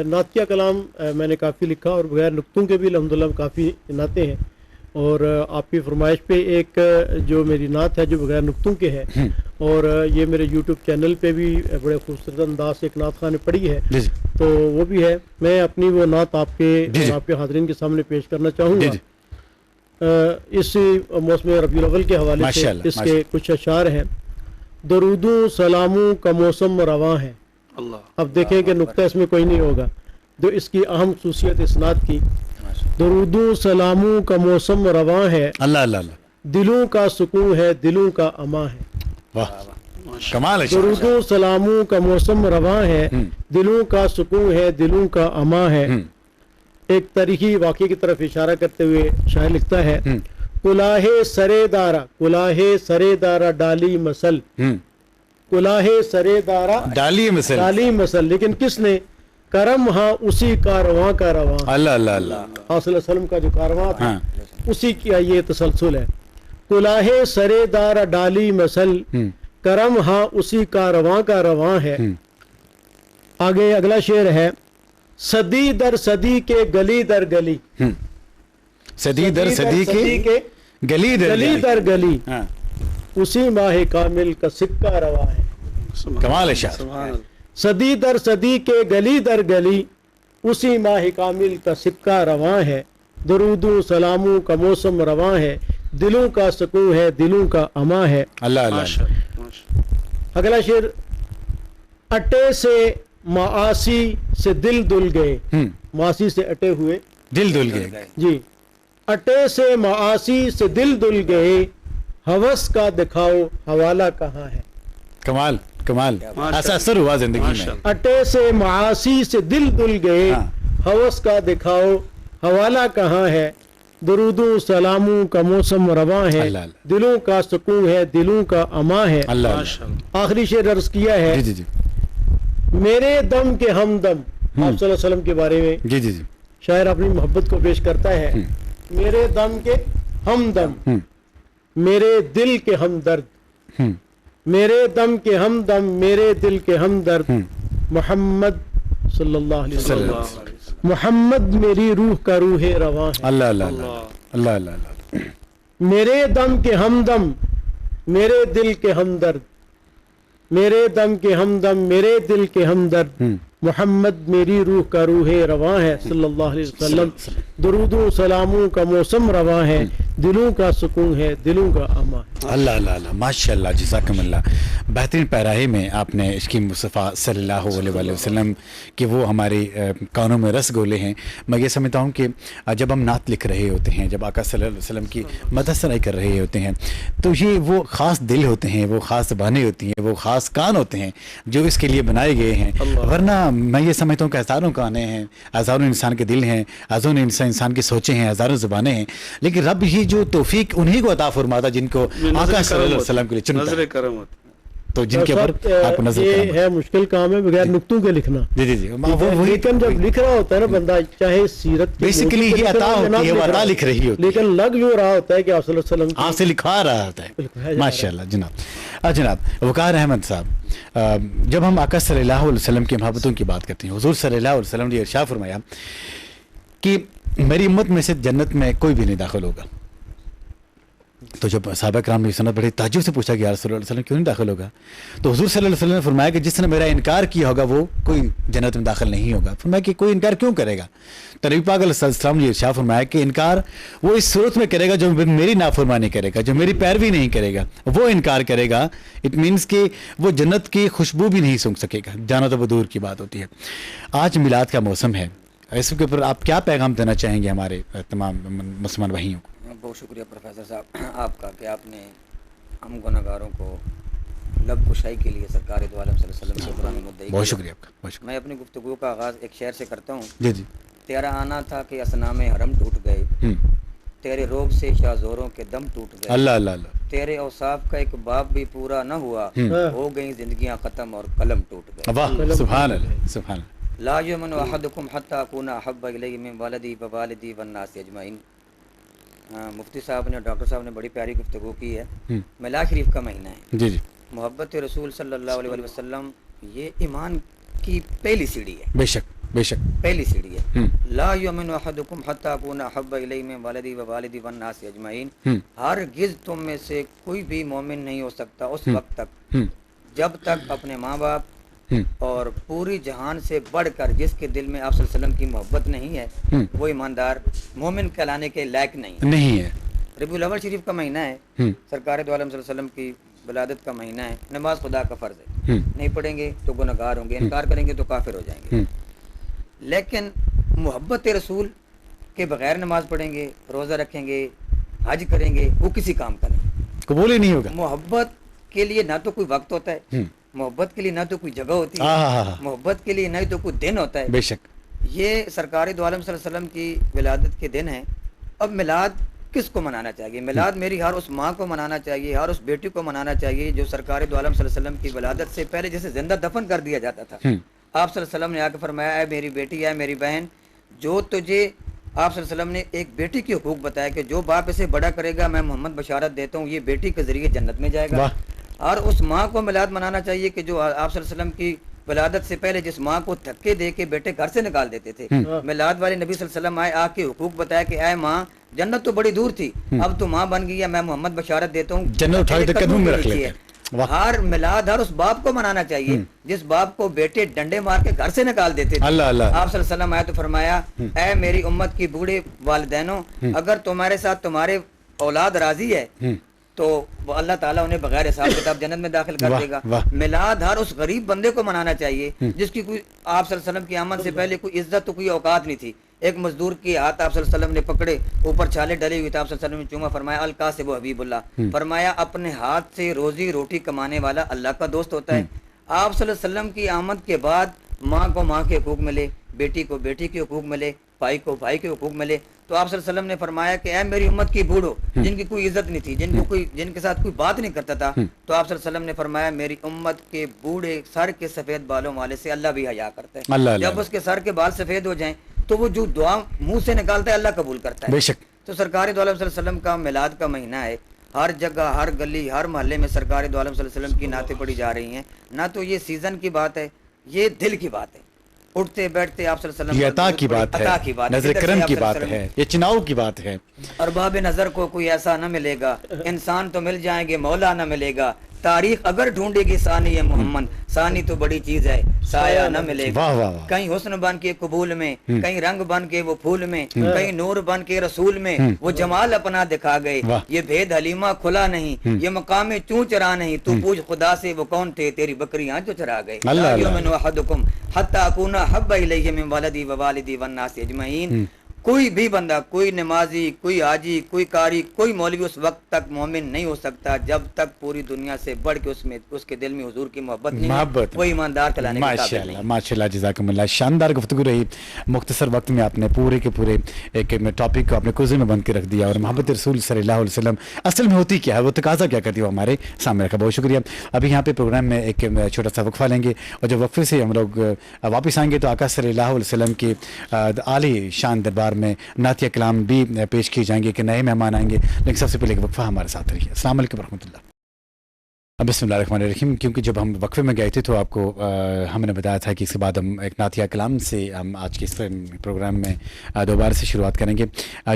نعتیہ کلام میں نے کافی لکھا, اور بغیر نقطوں کے بھی الحمدللہ کافی نعتیں ہیں, اور آپ کی فرمائش پہ ایک جو میری نعت ہے جو بغیر نقطوں کے ہے, اور یہ میرے یوٹیوب چینل پہ بھی بڑے خوبصورت انداز سے ایک نعت خواہ نے پڑھی ہے, تو وہ بھی ہے. میں اپنی وہ نعت آپ کے حاضرین کے سامنے پیش کرنا چاہوں گا. اس موسم ربیع الاول کے حوالے سے اس کے کچھ اشعار ہیں. درودوں سلاموں کا موسم رواں ہے. اب دیکھیں کہ نقطہ اس میں کوئی نہیں ہوگا, جو اس کی اہم خصوصیت اس نعت کی. درودوں سلاموں کا موسم رواں ہے, اللہ اللہ, دلوں کا سکون ہے, دلوں کا اما ہے. واہ کمال ہے. درودوں سلاموں کا موسم رواں ہے, دلوں کا سکون ہے, دلوں کا اما ہے. ایک تاریخی واقعے کی طرف اشارہ کرتے ہوئے شاعر لکھتا ہے, کلاہ سرے دارا, کلاہ سرے دارا ڈالی مسل, کلاہ سرے دارا ڈالی مسل, لیکن کس نے؟ کرم ہاں اسی کارواں کا رواں. اللہ اللہ اللہ. آپ صلی اللہ علیہ وسلم کا جو کارواں تھا اسی کی یہ تسلسل ہے. کلاہ سرے دارا ڈالی مسل, کرم ہاں اسی کارواں کا رواں ہے. آگے اگلا شعر ہے, صدی در صدی کے گلی در گلی, صدی در صدی کے گلی در گلی, اسی ماہ کامل کا سکہ رواں ہے. کمال ہے شاعر. صدی در صدی کے گلی در گلی, اسی ماہ کامل کا سکہ رواں ہے. درودوں سلاموں کا موسم رواں ہے, دلوں کا سکون ہے, دلوں کا اما ہے. اللہ اللہ. اگلا شعر, اٹے سے معاصی سے دل دل گئے, معاصی سے اٹے ہوئے دل دل گئے. جی, اٹے سے معاصی سے دل دل گئے, ہوس کا دکھاؤ حوالہ کہاں ہے. کمال کمال, ایسا اثر ہوا زندگی میں. اٹے سے معاصی سے دل دل گئے, ہوس کا دکھاؤ حوالہ کہاں ہے. درودوں سلاموں کا موسم رواں ہے, دلوں کا سکون ہے, دلوں کا اما ہے. آخری شعر عرض کیا ہے, میرے دم کے ہمدم, آپ صلی اللہ علیہ وسلم کے بارے میں شاعر اپنی محبت کو پیش کرتا ہے. میرے دم کے ہمدم، میرے دل کے ہمدرد، میرے دم کے ہمدم، میرے دل کے ہمدرد، محمد صلی اللہ علیہ وسلم، محمد میری روح کا روح رواں ہے، اللہ اللہ اللہ اللہ اللہ، میرے دم کے ہمدم، میرے دل کے ہمدرد، میرے دم کے ہمدم، میرے دل کے ہمدرد، محمد میری روح کا روح رواں ہے صلی اللہ علیہ وسلم، درود و سلاموں کا موسم رواں ہے، دلوں کا سکون ہے، دلوں کا اما ہے۔ اللہ اللہ اللہ، ماشاء اللہ، جزاکم اللہ۔ بہترین پیراہے میں آپ نے عشق مصطفیٰ صلی اللہ علیہ وآلہ وسلم کہ وہ ہماری کانوں میں رس گولے ہیں۔ میں یہ سمجھتا ہوں کہ جب ہم نعت لکھ رہے ہوتے ہیں، جب آقا صلی اللہ علیہ وسلم کی مدح ثنائی کر رہے ہوتے ہیں، تو یہ وہ خاص دل ہوتے ہیں، وہ خاص زبانیں ہوتی ہیں، وہ خاص کان ہوتے ہیں جو اس کے لیے بنائے گئے ہیں۔ ورنہ میں یہ سمجھتا ہوں کہ ہزاروں کانیں ہیں، ہزاروں انسان کے دل ہیں، ہزاروں انسان کی سوچیں ہیں، ہزاروں زبانیں ہیں، لیکن رب ہی جو توفیق انہی کو عطا فرماتا جن کو آقا صلی اللہ علیہ وسلم کے لیے چنتا نظر ہے، کرم ہوتا ہے۔ تو جن کے اوپر آپ کو نظر یہ کرم ہے مشکل کام ہے بغیر نقطوں کے لکھنا، جی جی جی، لیکن جب لکھ رہا ہوتا ہے نا بندہ، چاہے سیرت کی بیسیکلی یہ عطا ہوتی ہے، وہ عطا لکھ رہی ہوتی ہے، لیکن لگ جو رہا ہوتا ہے کہ آپ صلی اللہ علیہ وسلم آپ سے لکھوا رہا ہوتا ہے۔ ماشاء اللہ جناب۔ جناب وقار احمد صاحب، جب ہم آقا صلی اللہ علیہ وسلم کی محبتوں کی بات کرتے ہیں، حضور صلی اللہ علیہ وسلم نے ارشاد فرمایا کہ میری امت میں سے جنت میں کوئی بھی نہیں داخل ہوگا۔ تو جب صحابہ کرام نے سنت بڑے تعجب سے پوچھا کہ یا رسول اللہ علیہ وسلم کیوں نہیں داخل ہوگا، تو حضور صلی اللہ علیہ وسلم نے فرمایا کہ جس نے میرا انکار کیا ہوگا وہ کوئی جنت میں داخل نہیں ہوگا۔ فرمایا کہ کوئی انکار کیوں کرے گا؟ تو نبی پاک علیہ السلام نے ارشاد فرمایا کہ انکار وہ اس صورت میں کرے گا جو میری نافرمانی کرے گا، جو میری پیروی نہیں کرے گا، وہ انکار کرے گا۔ اٹ مینس کہ وہ جنت کی خوشبو بھی نہیں سونگھ سکے گا، جانا تو وہ دور کی بات ہوتی ہے۔ آج میلاد کا موسم ہے، اس کے اوپر آپ کیا پیغام دینا چاہیں گے ہمارے تمام مسلمان بھائیوں کو؟ بہت شکریہ پروفیسر صاحب آپ کا کہ آپ نے ہم گناہگاروں کو لب کشائی کے لیے سرکار دو عالم صلی اللہ علیہ وسلم کے قرآن مدعی بہت شکریہ آپ کا، بہت شکریہ۔ میں اپنی گفتگو کا آغاز ایک شعر سے کرتا ہوں۔ جی جی۔ تیرا آنا تھا کہ اصنام حرم ٹوٹ گئے، تیرے روب سے شاہ زوروں کے دم ٹوٹ گئے، اللہ اللہ اللہ، تیرے اوصاف کا ایک باب بھی پورا نہ ہوا، ہو گئیں زندگیاں ختم اور قلم ٹوٹ گئے۔ واہ سبحان اللہ سبحان اللہ۔ لا یؤمن احدکم حتی اکون احب الیہ من والدی و والدی والناس اجمعین۔ مفتی صاحب نے، ڈاکٹر صاحب نے بڑی پیاری گفتگو کی ہے۔ میلاد شریف کا مہینہ ہے، جی جی، محبت رسول صلی اللہ علیہ وسلم یہ ایمان کی پہلی سیڑھی ہے، بے شک بے شک، پہلی سیڑھی ہے۔ لا یؤمن احدکم حتی اکون احب الیہ من والدی و والدی والناس اجمعین۔ ہرگز تم میں سے کوئی بھی مومن نہیں ہو سکتا اس وقت تک جب تک اپنے ماں باپ اور پوری جہان سے بڑھ کر جس کے دل میں آپ صلی اللہ علیہ وسلم کی محبت نہیں ہے وہ ایماندار مومن کہلانے کے لائق نہیں ہے۔ ربیع الاول شریف کا مہینہ ہے، سرکار دو عالم صلی اللہ علیہ وسلم کی ولادت کا مہینہ ہے، نماز خدا کا فرض ہے، نہیں پڑھیں گے تو گناہگار ہوں گے، انکار کریں گے تو کافر ہو جائیں گے۔ لیکن محبت رسول کے بغیر نماز پڑھیں گے، روزہ رکھیں گے، حج کریں گے، وہ کسی کام کا نہیں، قبول ہی نہیں ہوگا۔ محبت کے لیے نہ تو کوئی وقت ہوتا ہے، محبت کے لیے نہ تو کوئی جگہ ہوتی ہے، محبت کے لیے نہ تو کوئی دن ہوتا ہے۔ بے شک، یہ سرکار دو عالم صلی اللہ علیہ وسلم کی ولادت کے دن ہیں۔ اب میلاد کس کو منانا چاہیے؟ میلاد میری ہر اس ماں کو منانا چاہیے، ہر اس بیٹی کو منانا چاہیے جو سرکار دو عالم صلی اللہ علیہ وسلم کی ولادت سے پہلے جیسے زندہ دفن کر دیا جاتا تھا۔ آپ صلی اللہ علیہ وسلم نے آ کے فرمایا، اے میری بیٹی، اے میری بہن، جو تجھے آپ صلی اللہ علیہ وسلم نے ایک بیٹی کے حقوق بتایا کہ جو باپ اسے بڑا کرے گا میں محمد بشارت دیتا ہوں یہ بیٹی کے ذریعے جنت میں جائے گا۔ اور اس ماں کو میلاد منانا چاہیے کہ جو آپ صلی اللہ علیہ وسلم کی ولادت سے پہلے جس ماں کو دھکے دے کے بیٹے گھر سے نکال دیتے تھے، میلاد والے نبی صلی اللہ علیہ وسلم آئے، آ کے حقوق بتایا کہ اے ماں جنت تو بڑی دور تھی، اب تو ماں بن گئی ہے، میں محمد بشارت دیتا ہوں جنت اٹھا کے قدموں میں رکھ لیتے ہیں۔ ہر میلاد ہر اس باپ کو منانا چاہیے جس باپ کو بیٹے ڈنڈے مار کے گھر سے نکال دیتے تھے۔ اللہ اللہ، آپ صلی اللہ علیہ وسلم آئے تو فرمایا، اے میری امت کی بوڑھے والدینوں، اگر تمہارے ساتھ تمہارے اولاد راضی ہے تو اللہ تعالیٰ انہیں بغیر حساب کتاب جنت میں داخل کر دے گا۔ میلاد ہر اس غریب بندے کو منانا چاہیے جس کی کوئی آپ صلی اللہ علیہ وسلم کی آمد سے پہلے کوئی عزت تو کوئی اوقات نہیں تھی۔ ایک مزدور کی ہاتھ آپ صلی اللہ علیہ وسلم نے پکڑے، اوپر چھالے ڈلی ہوئی تھی، آپ صلی اللہ علیہ وسلم نے چوما، فرمایا القاسب حبیب اللہ، فرمایا اپنے ہاتھ سے روزی روٹی کمانے والا اللہ کا دوست ہوتا ہے۔ آپ صلی اللہ علیہ وسلم کی آمد کے بعد ماں کو ماں کے حقوق ملے، بیٹی کو بیٹی کے حقوق ملے، بھائی کو بھائی کے حقوق ملے۔ تو آپ صلی اللہ علیہ وسلم نے فرمایا کہ اے میری امت کی بوڑھو جن کی کوئی عزت نہیں تھی، جن کے ساتھ کوئی بات نہیں کرتا تھا، تو آپ صلی اللہ علیہ وسلم نے فرمایا میری امت کے بوڑھے سر کے سفید بالوں والے سے اللہ بھی حیا کرتا ہے۔ جب اس کے سر کے بال سفید ہو جائیں تو وہ جو دعا منہ سے نکالتا ہے اللہ قبول کرتا ہے۔ بے شک تو سرکار دو عالم صلی اللہ علیہ وسلم کا میلاد کا مہینہ ہے، ہر جگہ ہر گلی ہر محلے میں سرکار دو عالم صلی اللہ علیہ وسلم کی نعتیں پڑھی جا رہی ہیں. نہ تو یہ سیزن کی بات ہے، یہ دل کی بات ہے، اٹھتے بیٹھتے آپ صلی اللہ علیہ وسلم یہ عطا کی بات ہے، نظر کرم کی بات ہے، یہ چناؤ کی بات ہے. ارباب نظر کو کوئی ایسا نہ ملے گا، انسان تو مل جائیں گے مولا نہ ملے گا. تاریخ اگر ڈھونڈے گی ثانی محمد، ثانی تو بڑی چیز ہے، سایہ نہ ملے گا. کہیں حسن بن کے قبول میں، کہیں رنگ بن کے وہ پھول میں، کہیں نور بن کے رسول میں وہ جمال اپنا دکھا گئے. یہ بھید حلیمہ کھلا نہیں، یہ مقام چوں چرا نہیں. تو پوچھ خدا سے وہ کون تھے تیری بکریاں جو چرا گئے. لا یؤمن احدکم حتی اکون احب الیہ من ولدی ووالدی والناس اجمعین. کوئی بھی بندہ، کوئی نمازی، کوئی حاجی، کوئی قاری، کوئی مولوی اس وقت تک مومن نہیں ہو سکتا جب تک پوری دنیا سے بڑھ کے اس کے دل میں حضور کی محبت نہیں ہے، وہ ایماندار کہلانے کے قابل نہیں. ماشاءاللہ، جزاکم اللہ. شاندار گفتگو رہی. مختصر وقت میں آپ نے پورے کے پورے ایک ٹاپک کو اپنے کوزے میں بند کے رکھ دیا. اور محبت رسول صلی اللہ علیہ وسلم اصل میں ہوتی کیا ہے، وہ تقاضا کیا کرتی ہے، وہ ہمارے سامنے رکھا. بہت شکریہ. ابھی یہاں پہ پروگرام میں ایک چھوٹا سا وقفہ لیں گے، اور جب وقفے سے ہم لوگ واپس آئیں گے تو آقا صلی اللہ علیہ وسلم کی عالی شان دربار میں نعتیہ کلام بھی پیش کیے جائیں گے کہ نئے مہمان آئیں گے. لیکن سب سے پہلے ایک وقفہ ہمارے ساتھ رہیے. السلام علیکم ورحمۃ اللہ. بسم اللہ الرحمن الرحیم. کیونکہ جب ہم وقفے میں گئے تھے تو آپ کو ہم نے بتایا تھا کہ اس کے بعد ہم ایک نعتیہ کلام سے ہم آج کے اس پروگرام میں دوبارہ سے شروعات کریں گے.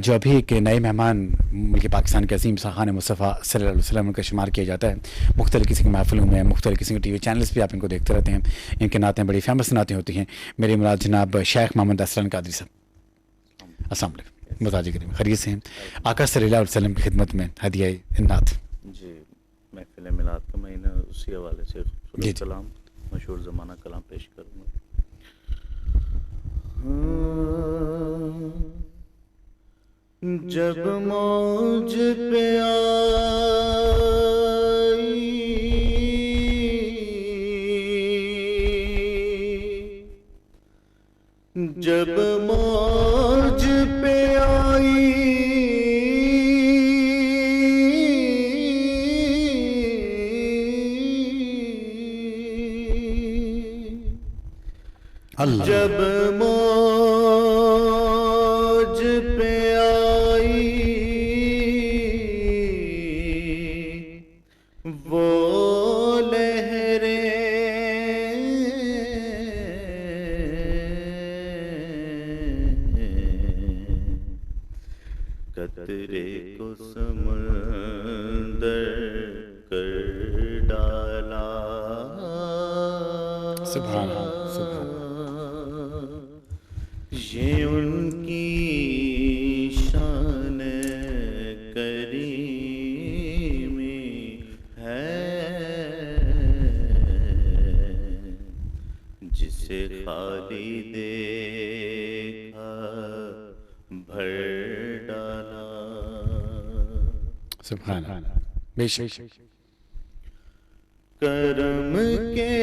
جو ابھی ایک نئے مہمان ملک پاکستان کے عظیم خان مصطفیٰ صلی اللہ علیہ وسلم کا شمار کیا جاتا ہے. مختلف قسم کی محفلوں میں، مختلف قسم کے ٹی وی چینلز پہ آپ ان کو دیکھتے رہتے ہیں. ان کی نعتیں بڑی فیمس نعتیں ہوتی ہیں. میری مراد جناب شیخ محمد اسلم قادری صاحب. السلام علیکم. مزاج کریم خیریت سے ہیں؟ آقا صلی اللہ علیہ وسلم کی خدمت میں ہدیہ نعت. جی، محفل میلاد کا مہینہ، اسی حوالے سے خوبصورت کلام، مشہور زمانہ کلام پیش کروں گا. جب موج پہ جب موج پہ آئی اللہ، جب موج پہ آئی وہ قطرے کو سمندر کر ڈالا. سبحان اللہ، سبحان یہ ان کی شان کریمی ہے، جسے خالی دیکھا بھر ڈالا. سبحان اللہ. بے شک کرم کے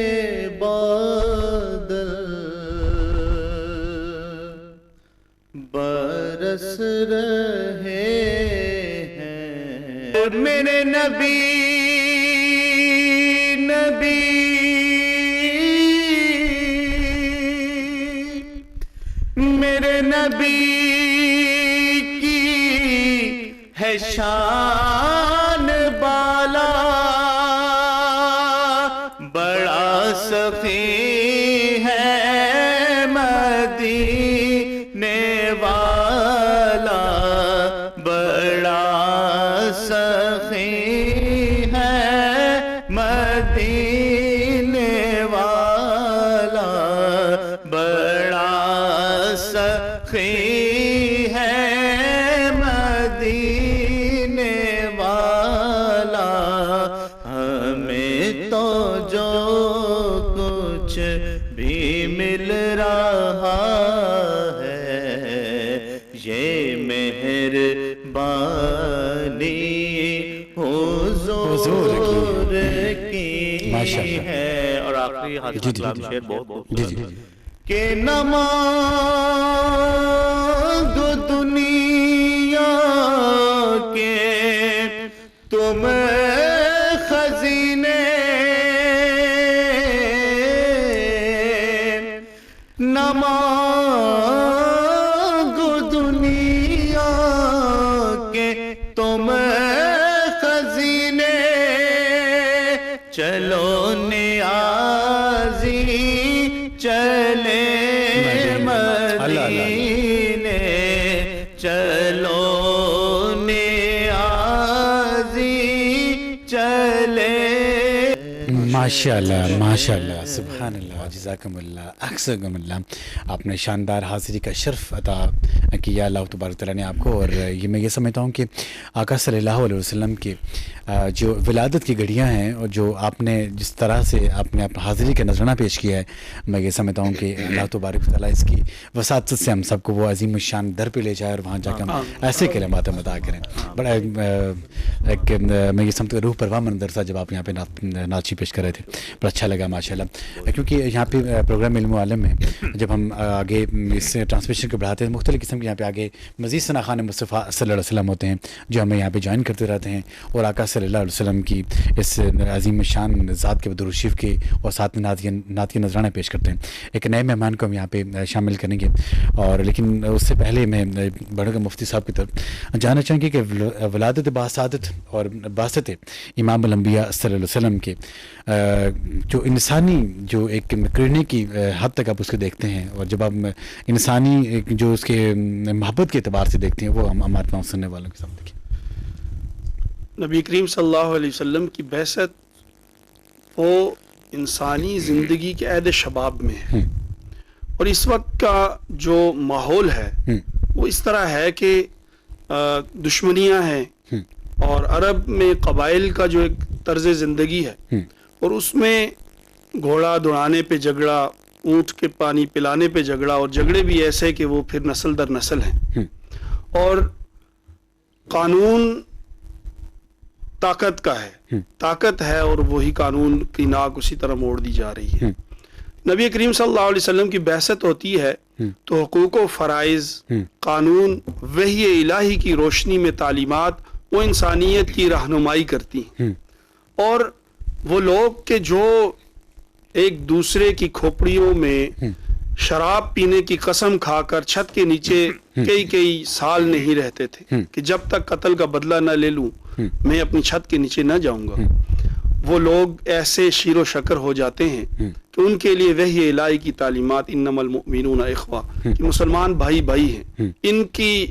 بادل برس رہے ہیں، میرے نبی میرے نبی کی ہے شان بالا. بڑا سخی ہے مدینے والا، بڑا سخی ہے مدینے والا، بڑا سخی ہے مدینے والا. ہمیں تو جو کچھ بھی مل رہا ہے یہ مہربانی حضور کی ہے. اور آخری حاضر کلام شعر بہت کہ نہ مانگو دنیا کے تم خزینے، نہ مانگو دنیا چلو نیازی چلے مدینے چلو نیازی چلے. ماشاءاللہ ماشاءاللہ سبحان اللہ جزاکم اللہ احسنکم اللہ. آپ نے شاندار حاضری کا شرف عطا کیا اللہ تبارک تعالیٰ نے آپ کو. اور یہ میں یہ سمجھتا ہوں کہ آقا صلی اللہ علیہ وسلم کے جو ولادت کی گھڑیاں ہیں اور جو آپ نے جس طرح سے آپ نے حاضری کا نذرانہ پیش کیا ہے، میں یہ سمجھتا ہوں کہ اللہ تبارک تعالیٰ اس کی وساطت سے ہم سب کو وہ عظیم الشان در پہ لے جائے اور وہاں جا کے ہم ایسے کلمات ادا کریں. بڑا ایک میں یہ سمجھتا ہوں روح پرواہ منظر تھا جب آپ یہاں پہ نعت پیش کر رہے تھے. بڑا اچھا لگا ماشاء اللہ. کیونکہ یہاں پہ پروگرام علم و عالم میں جب ہم آگے اس ٹرانسمیشن کو بڑھاتے ہیں مختلف قسم کے یہاں پہ آگے مزید ثنا خوان مصطفیٰ صلی اللہ علیہ وسلم ہوتے ہیں جو ہمیں یہاں پہ جوائن کرتے رہتے ہیں اور آقا صلی اللہ علیہ وسلم کی اس عظیم شان ذات کے درود شریف کے اور ساتھ میں نعت کے نذرانہ پیش کرتے ہیں. ایک نئے مہمان کو ہم یہاں پہ شامل کریں گے اور لیکن اس سے پہلے میں بڑھوں گا مفتی صاحب کی طرف جاننا چاہیں گے کہ ولادت باسعادت اور باسط امام الانبیاء صلی اللہ علیہ وسلم کے جو انسانی جو ایک کرنے کی حد تک آپ اس کو دیکھتے ہیں اور جب آپ انسانی جو اس کے محبت کے اعتبار سے دیکھتے ہیں وہ ہم ہمارے تمام سننے والوں کے سامنے دیکھیں. نبی کریم صلی اللہ علیہ وسلم کی بعثت وہ انسانی زندگی کے عہد شباب میں ہے اور اس وقت کا جو ماحول ہے وہ اس طرح ہے کہ دشمنیاں ہیں اور عرب میں قبائل کا جو ایک طرز زندگی ہے اور اس میں گھوڑا دوڑانے پہ جھگڑا، اونٹ کے پانی پلانے پہ جھگڑا اور جھگڑے بھی ایسے کہ وہ پھر نسل در نسل ہیں اور قانون طاقت کا ہے، طاقت ہے اور وہی قانون کی ناک اسی طرح موڑ دی جا رہی ہے. نبی کریم صلی اللہ علیہ وسلم کی بعثت ہوتی ہے تو حقوق و فرائض، قانون، وحی الہی کی روشنی میں تعلیمات وہ انسانیت کی رہنمائی کرتی ہیں اور وہ لوگ کہ جو ایک دوسرے کی کھوپڑیوں میں شراب پینے کی قسم کھا کر چھت کے نیچے کئی سال نہیں رہتے تھے کہ جب تک قتل کا بدلہ نہ لے لوں میں اپنی چھت کے نیچے نہ جاؤں گا، وہ لوگ ایسے شیر و شکر ہو جاتے ہیں کہ ان کے لیے وحی الہی کی تعلیمات انما المؤمنون اخوہ کہ مسلمان بھائی بھائی ہیں، ان کی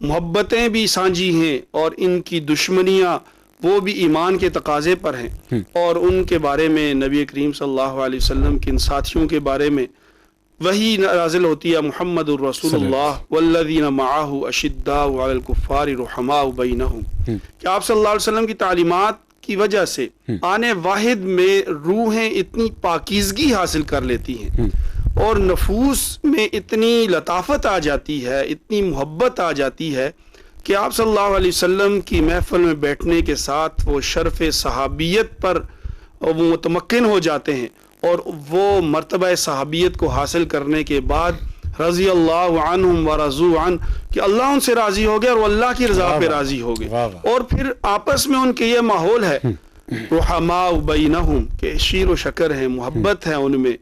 محبتیں بھی سانجھی ہیں اور ان کی دشمنیاں وہ بھی ایمان کے تقاضے پر ہیں. اور ان کے بارے میں نبی کریم صلی اللہ علیہ وسلم کے ان ساتھیوں کے بارے میں وہی نازل ہوتی ہے محمد الرسول اللہ والذین معاہ اشداء علی الکفار رحماء بینہم کہ آپ صلی اللہ علیہ وسلم کی تعلیمات کی وجہ سے آنے واحد میں روحیں اتنی پاکیزگی حاصل کر لیتی ہیں اور نفوس میں اتنی لطافت آ جاتی ہے، اتنی محبت آ جاتی ہے کہ آپ صلی اللہ علیہ وسلم کی محفل میں بیٹھنے کے ساتھ وہ شرف صحابیت پر وہ متمکن ہو جاتے ہیں اور وہ مرتبہ صحابیت کو حاصل کرنے کے بعد رضی اللہ عنہم ورضوا عنہ کہ اللہ ان سے راضی ہو گیا اور وہ اللہ کی رضا پہ راضی ہو گئے اور پھر آپس میں ان کے یہ ماحول ہے رحماء بینہم کہ شیر و شکر ہے، محبت ہے ان میں.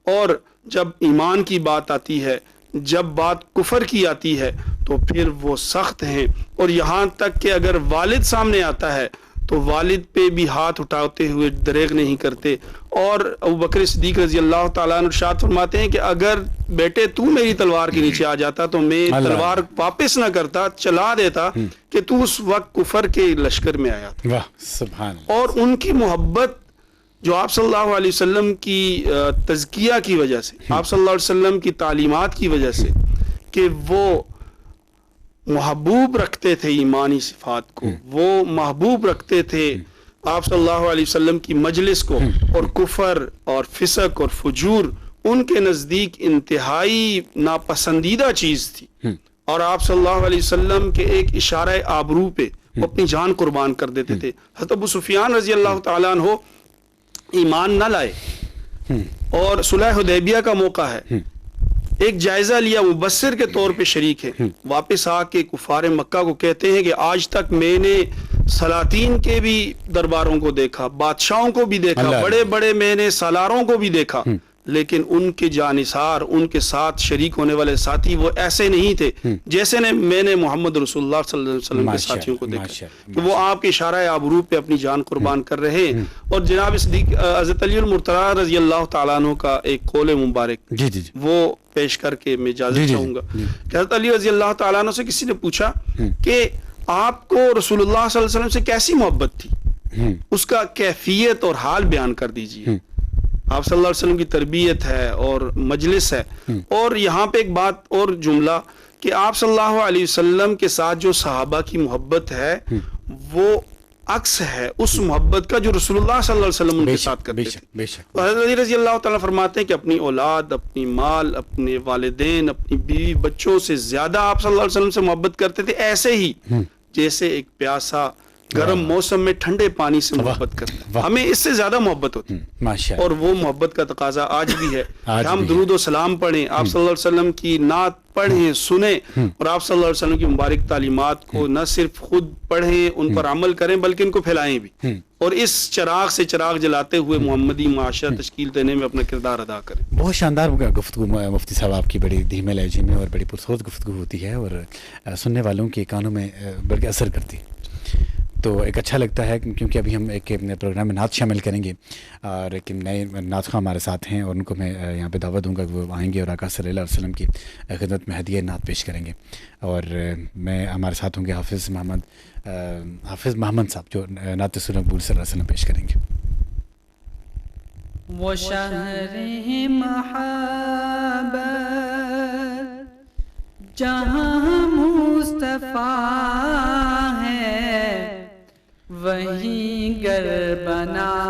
اور جب ایمان کی بات آتی ہے، جب بات کفر کی آتی ہے تو پھر وہ سخت ہیں اور یہاں تک کہ اگر والد سامنے آتا ہے تو والد پہ بھی ہاتھ اٹھاتے ہوئے دریغ نہیں کرتے. اور ابوبکر صدیق رضی اللہ تعالیٰ عنہ ارشاد فرماتے ہیں کہ اگر بیٹے تو میری تلوار کے نیچے آ جاتا تو میں تلوار واپس نہ کرتا، چلا دیتا کہ تو اس وقت کفر کے لشکر میں آیا تھا. سبحان. اور ان کی محبت جو آپ صلی اللہ علیہ وسلم کی تزکیہ کی وجہ سے، آپ صلی اللہ علیہ وسلم کی تعلیمات کی وجہ سے کہ وہ محبوب رکھتے تھے ایمانی صفات کو، وہ محبوب رکھتے تھے آپ صلی اللہ علیہ وسلم کی مجلس کو، اور کفر اور فسق اور فجور ان کے نزدیک انتہائی ناپسندیدہ چیز تھی. اور آپ صلی اللہ علیہ وسلم کے ایک اشارہ آبرو پہ وہ اپنی جان قربان کر دیتے تھے. حضرت ابو سفیان رضی اللہ تعالیٰ عنہ ایمان نہ لائے اور صلح حدیبیہ کا موقع ہے، ایک جائزہ لیا، مبصر کے طور پہ شریک ہے، واپس آ کے کفار مکہ کو کہتے ہیں کہ آج تک میں نے سلاطین کے بھی درباروں کو دیکھا، بادشاہوں کو بھی دیکھا، بڑے بڑے میں نے سالاروں کو بھی دیکھا، لیکن ان کے جانثار، ان کے ساتھ شریک ہونے والے ساتھی وہ ایسے نہیں تھے جیسے میں نے محمد رسول اللہ صلی اللہ علیہ وسلم کے ساتھیوں کو دیکھا کہ وہ آپ کے اشارہ آبرو پہ اپنی جان قربان کر رہے ہیں. اور جناب صدیق حضرت علی المرتضی رضی اللہ تعالیٰ عنہ کا ایک قول مبارک وہ پیش کر کے میں اجازت چاہوں گا کہ حضرت علی رضی اللہ تعالیٰ عنہ سے کسی نے پوچھا کہ آپ کو رسول اللہ صلی اللہ علیہ وسلم سے کیسی محبت تھی، اس کا کیفیت اور حال بیان کر دیجیے. آپ صلی اللہ علیہ وسلم کی تربیت ہے اور مجلس ہے. اور یہاں پہ ایک بات اور جملہ کہ آپ صلی اللہ علیہ وسلم کے ساتھ جو صحابہ کی محبت ہے وہ عکس ہے اس محبت کا جو رسول اللہ صلی اللہ علیہ وسلم ان کے ساتھ کرتے تھے. حضرت علی رضی اللہ تعالیٰ فرماتے ہیں کہ اپنی اولاد، اپنی مال، اپنے والدین، اپنی بیوی بچوں سے زیادہ آپ صلی اللہ علیہ وسلم سے محبت کرتے تھے، ایسے ہی جیسے ایک پیاسا گرم موسم میں ٹھنڈے پانی سے محبت کرتے. ہمیں اس سے زیادہ محبت ہوتی ہے اور وہ محبت کا تقاضا آج بھی ہے کہ ہم درود و سلام پڑھیں، آپ صلی اللہ علیہ وسلم کی نعت پڑھیں، سنیں، اور آپ صلی اللہ علیہ وسلم کی مبارک تعلیمات کو نہ صرف خود پڑھیں، ان پر عمل کریں، بلکہ ان کو پھیلائیں بھی، اور اس چراغ سے چراغ جلاتے ہوئے محمدی معاشرہ تشکیل دینے میں اپنا کردار ادا کریں. بہت شاندار گفتگو مفتی صاحب آپ کی، بڑی دھیمے لہجے میں اور بڑی پرسوز گفتگو ہوتی ہے اور سننے والوں کے کانوں میں بلکہ اثر کرتی ہے. تو ایک اچھا لگتا ہے کیونکہ ابھی ہم ایک پروگرام میں نعت شامل کریں گے اور ایک نئے نعت خواہ ہمارے ساتھ ہیں اور ان کو میں یہاں پہ دعوت دوں گا کہ وہ آئیں گے اور آقا صلی اللہ علیہ وسلم کی خدمت میں ہدیہ نعت پیش کریں گے. اور میں ہمارے ساتھ ہوں گے حافظ محمد صاحب جو نعت رسول مقبول صلی اللہ علیہ وسلم پیش کریں گے. وہ شہر محبت جہاں مصطفیٰ ہے وہیں گر بنانے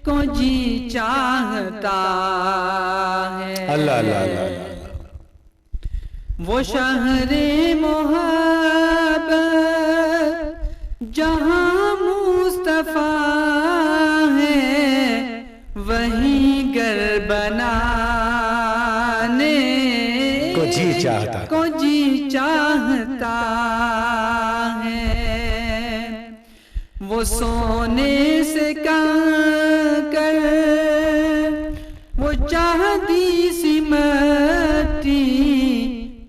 کو جی چاہتا ہے. اللہ اللہ اللہ. وہ شہر محبت جہاں مصطفیٰ ہے وہیں گر بنانے کو جی چاہتا ہے. وہ سونے سے کنکر وہ چاندی سی مٹی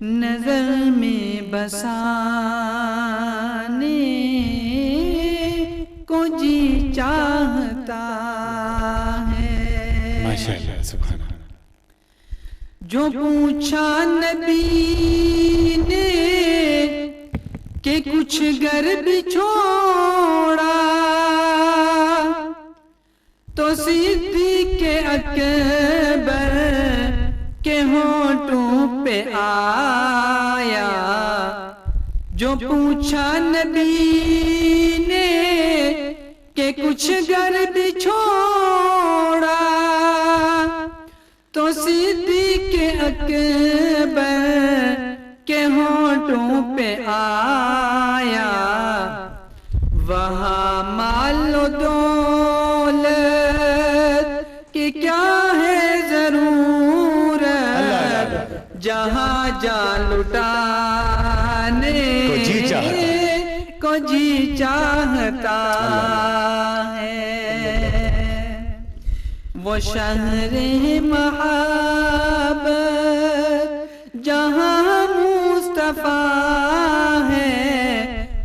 نظر میں بسانے کو جی چاہتا ہے. ماشاءاللہ سبحان اللہ. جو پوچھا نبی نے کہ کچھ گر بھی چھوڑا تو صدیق اکبر کے ہونٹوں پہ آیا. جو پوچھا نبی نے کہ کچھ گر بھی چھوڑا تو صدیق اکبر کے ہونٹوں پہ آیا. وہاں مال و دولت کی کیا ہے ضرورت جہاں جان لٹانے کو جی چاہتا ہے. وہ شہر محبت جہاں مصطفیٰ ہے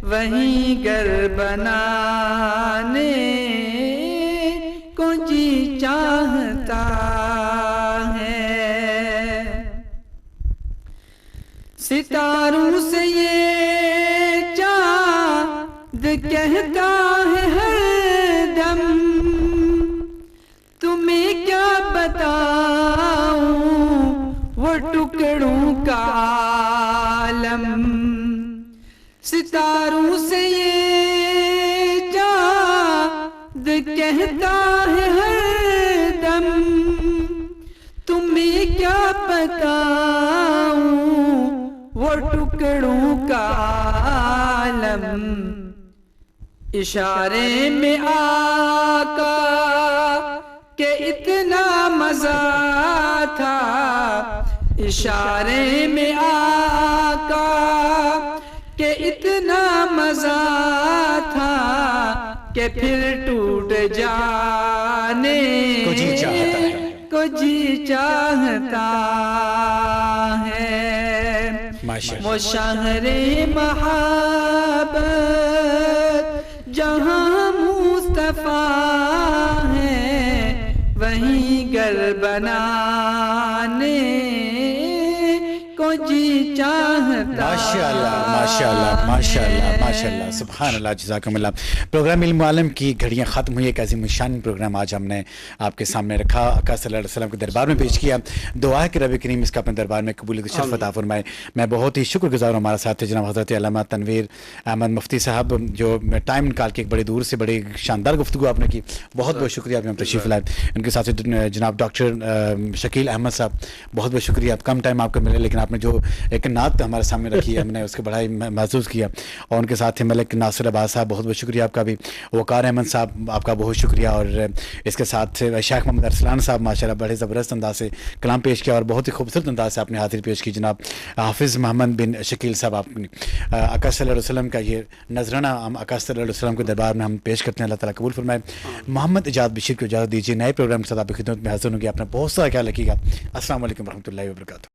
وہیں گر بنانے کو جی چاہتا ہے. ستاروں سے یہ چاند کہتا ہے ہر دم تمہیں کیا بتاؤں وہ ٹکڑوں کا عالم. ستاروں سے یہ چاند کہتا ہے ہر دم تمہیں کیا بتاؤں وہ ٹکڑوں کا عالم. اشارے میں آقا کہ اتنا مزہ تھا، اشارے میں آقا کہ اتنا مزہ تھا کہ پھر ٹوٹ جانے کو جی چاہتا ہے، کو جی چاہتا ہے، وہ شہر محبت جہاں مصطفیٰ ہے، وہیں گھر بنانے کو جی چاہتا۔ ماشاءاللہ ماشاءاللہ ماشاءاللہ ماشاءاللہ، سبحان اللہ، جزاکم اللہ۔ پروگرام علم عالم کی گھڑیاں ختم ہوئی، ایک عظیم الشان پروگرام آج ہم نے آپ کے سامنے رکھا، آقا صلی اللہ علیہ وسلم کے دربار میں پیش کیا۔ دعا ہے کہ رب کریم اس کا اپنے دربار میں قبولیت شرف عطا فرمائے۔ میں بہت ہی شکر گزار ہوں ہمارے ساتھ جناب حضرت علامہ تنویر احمد مفتی صاحب، جو ٹائم نکال کے ایک بڑی دور سے بڑی شاندار گفتگو آپ نے کی، بہت بہت شکریہ، آپ نے تشریف لائے۔ ان کے ساتھ جناب ڈاکٹر شکیل احمد صاحب، بہت بہت شکریہ، آپ کم ٹائم آپ کو ملے لیکن آپ نے جو ایک نعت ہمارے سامنے رکھی ہے ہم نے اس کو بڑا ہی محسوس کیا۔ اور ان کے ساتھ ملک ناصر عباس صاحب، بہت بہت شکریہ آپ کا بھی۔ وقار احمد صاحب، آپ کا بہت شکریہ۔ اور اس کے ساتھ شیخ محمد ارسلان صاحب، ماشاءاللہ بڑے زبردست انداز سے کلام پیش کیا اور بہت ہی خوبصورت انداز سے آپ نے حاضری پیش کی۔ جناب حافظ محمد بن شکیل صاحب، آپ نے آقا صلی اللہ علیہ وسلم کا یہ نذرانہ ہم آقا صلی اللہ علیہ وسلم کے دربار میں ہم پیش کرتے ہیں، اللہ تعالیٰ قبول فرمائے۔ محمد اجاد بشیر کو اجازت دیجیے، نئے پروگرام کے ساتھ آپ کی خدمت میں حاضر ہوں گے۔ اپنا بہت سارا خیال رکھیے گا۔ السلام علیکم ورحمۃ اللہ وبرکاتہ۔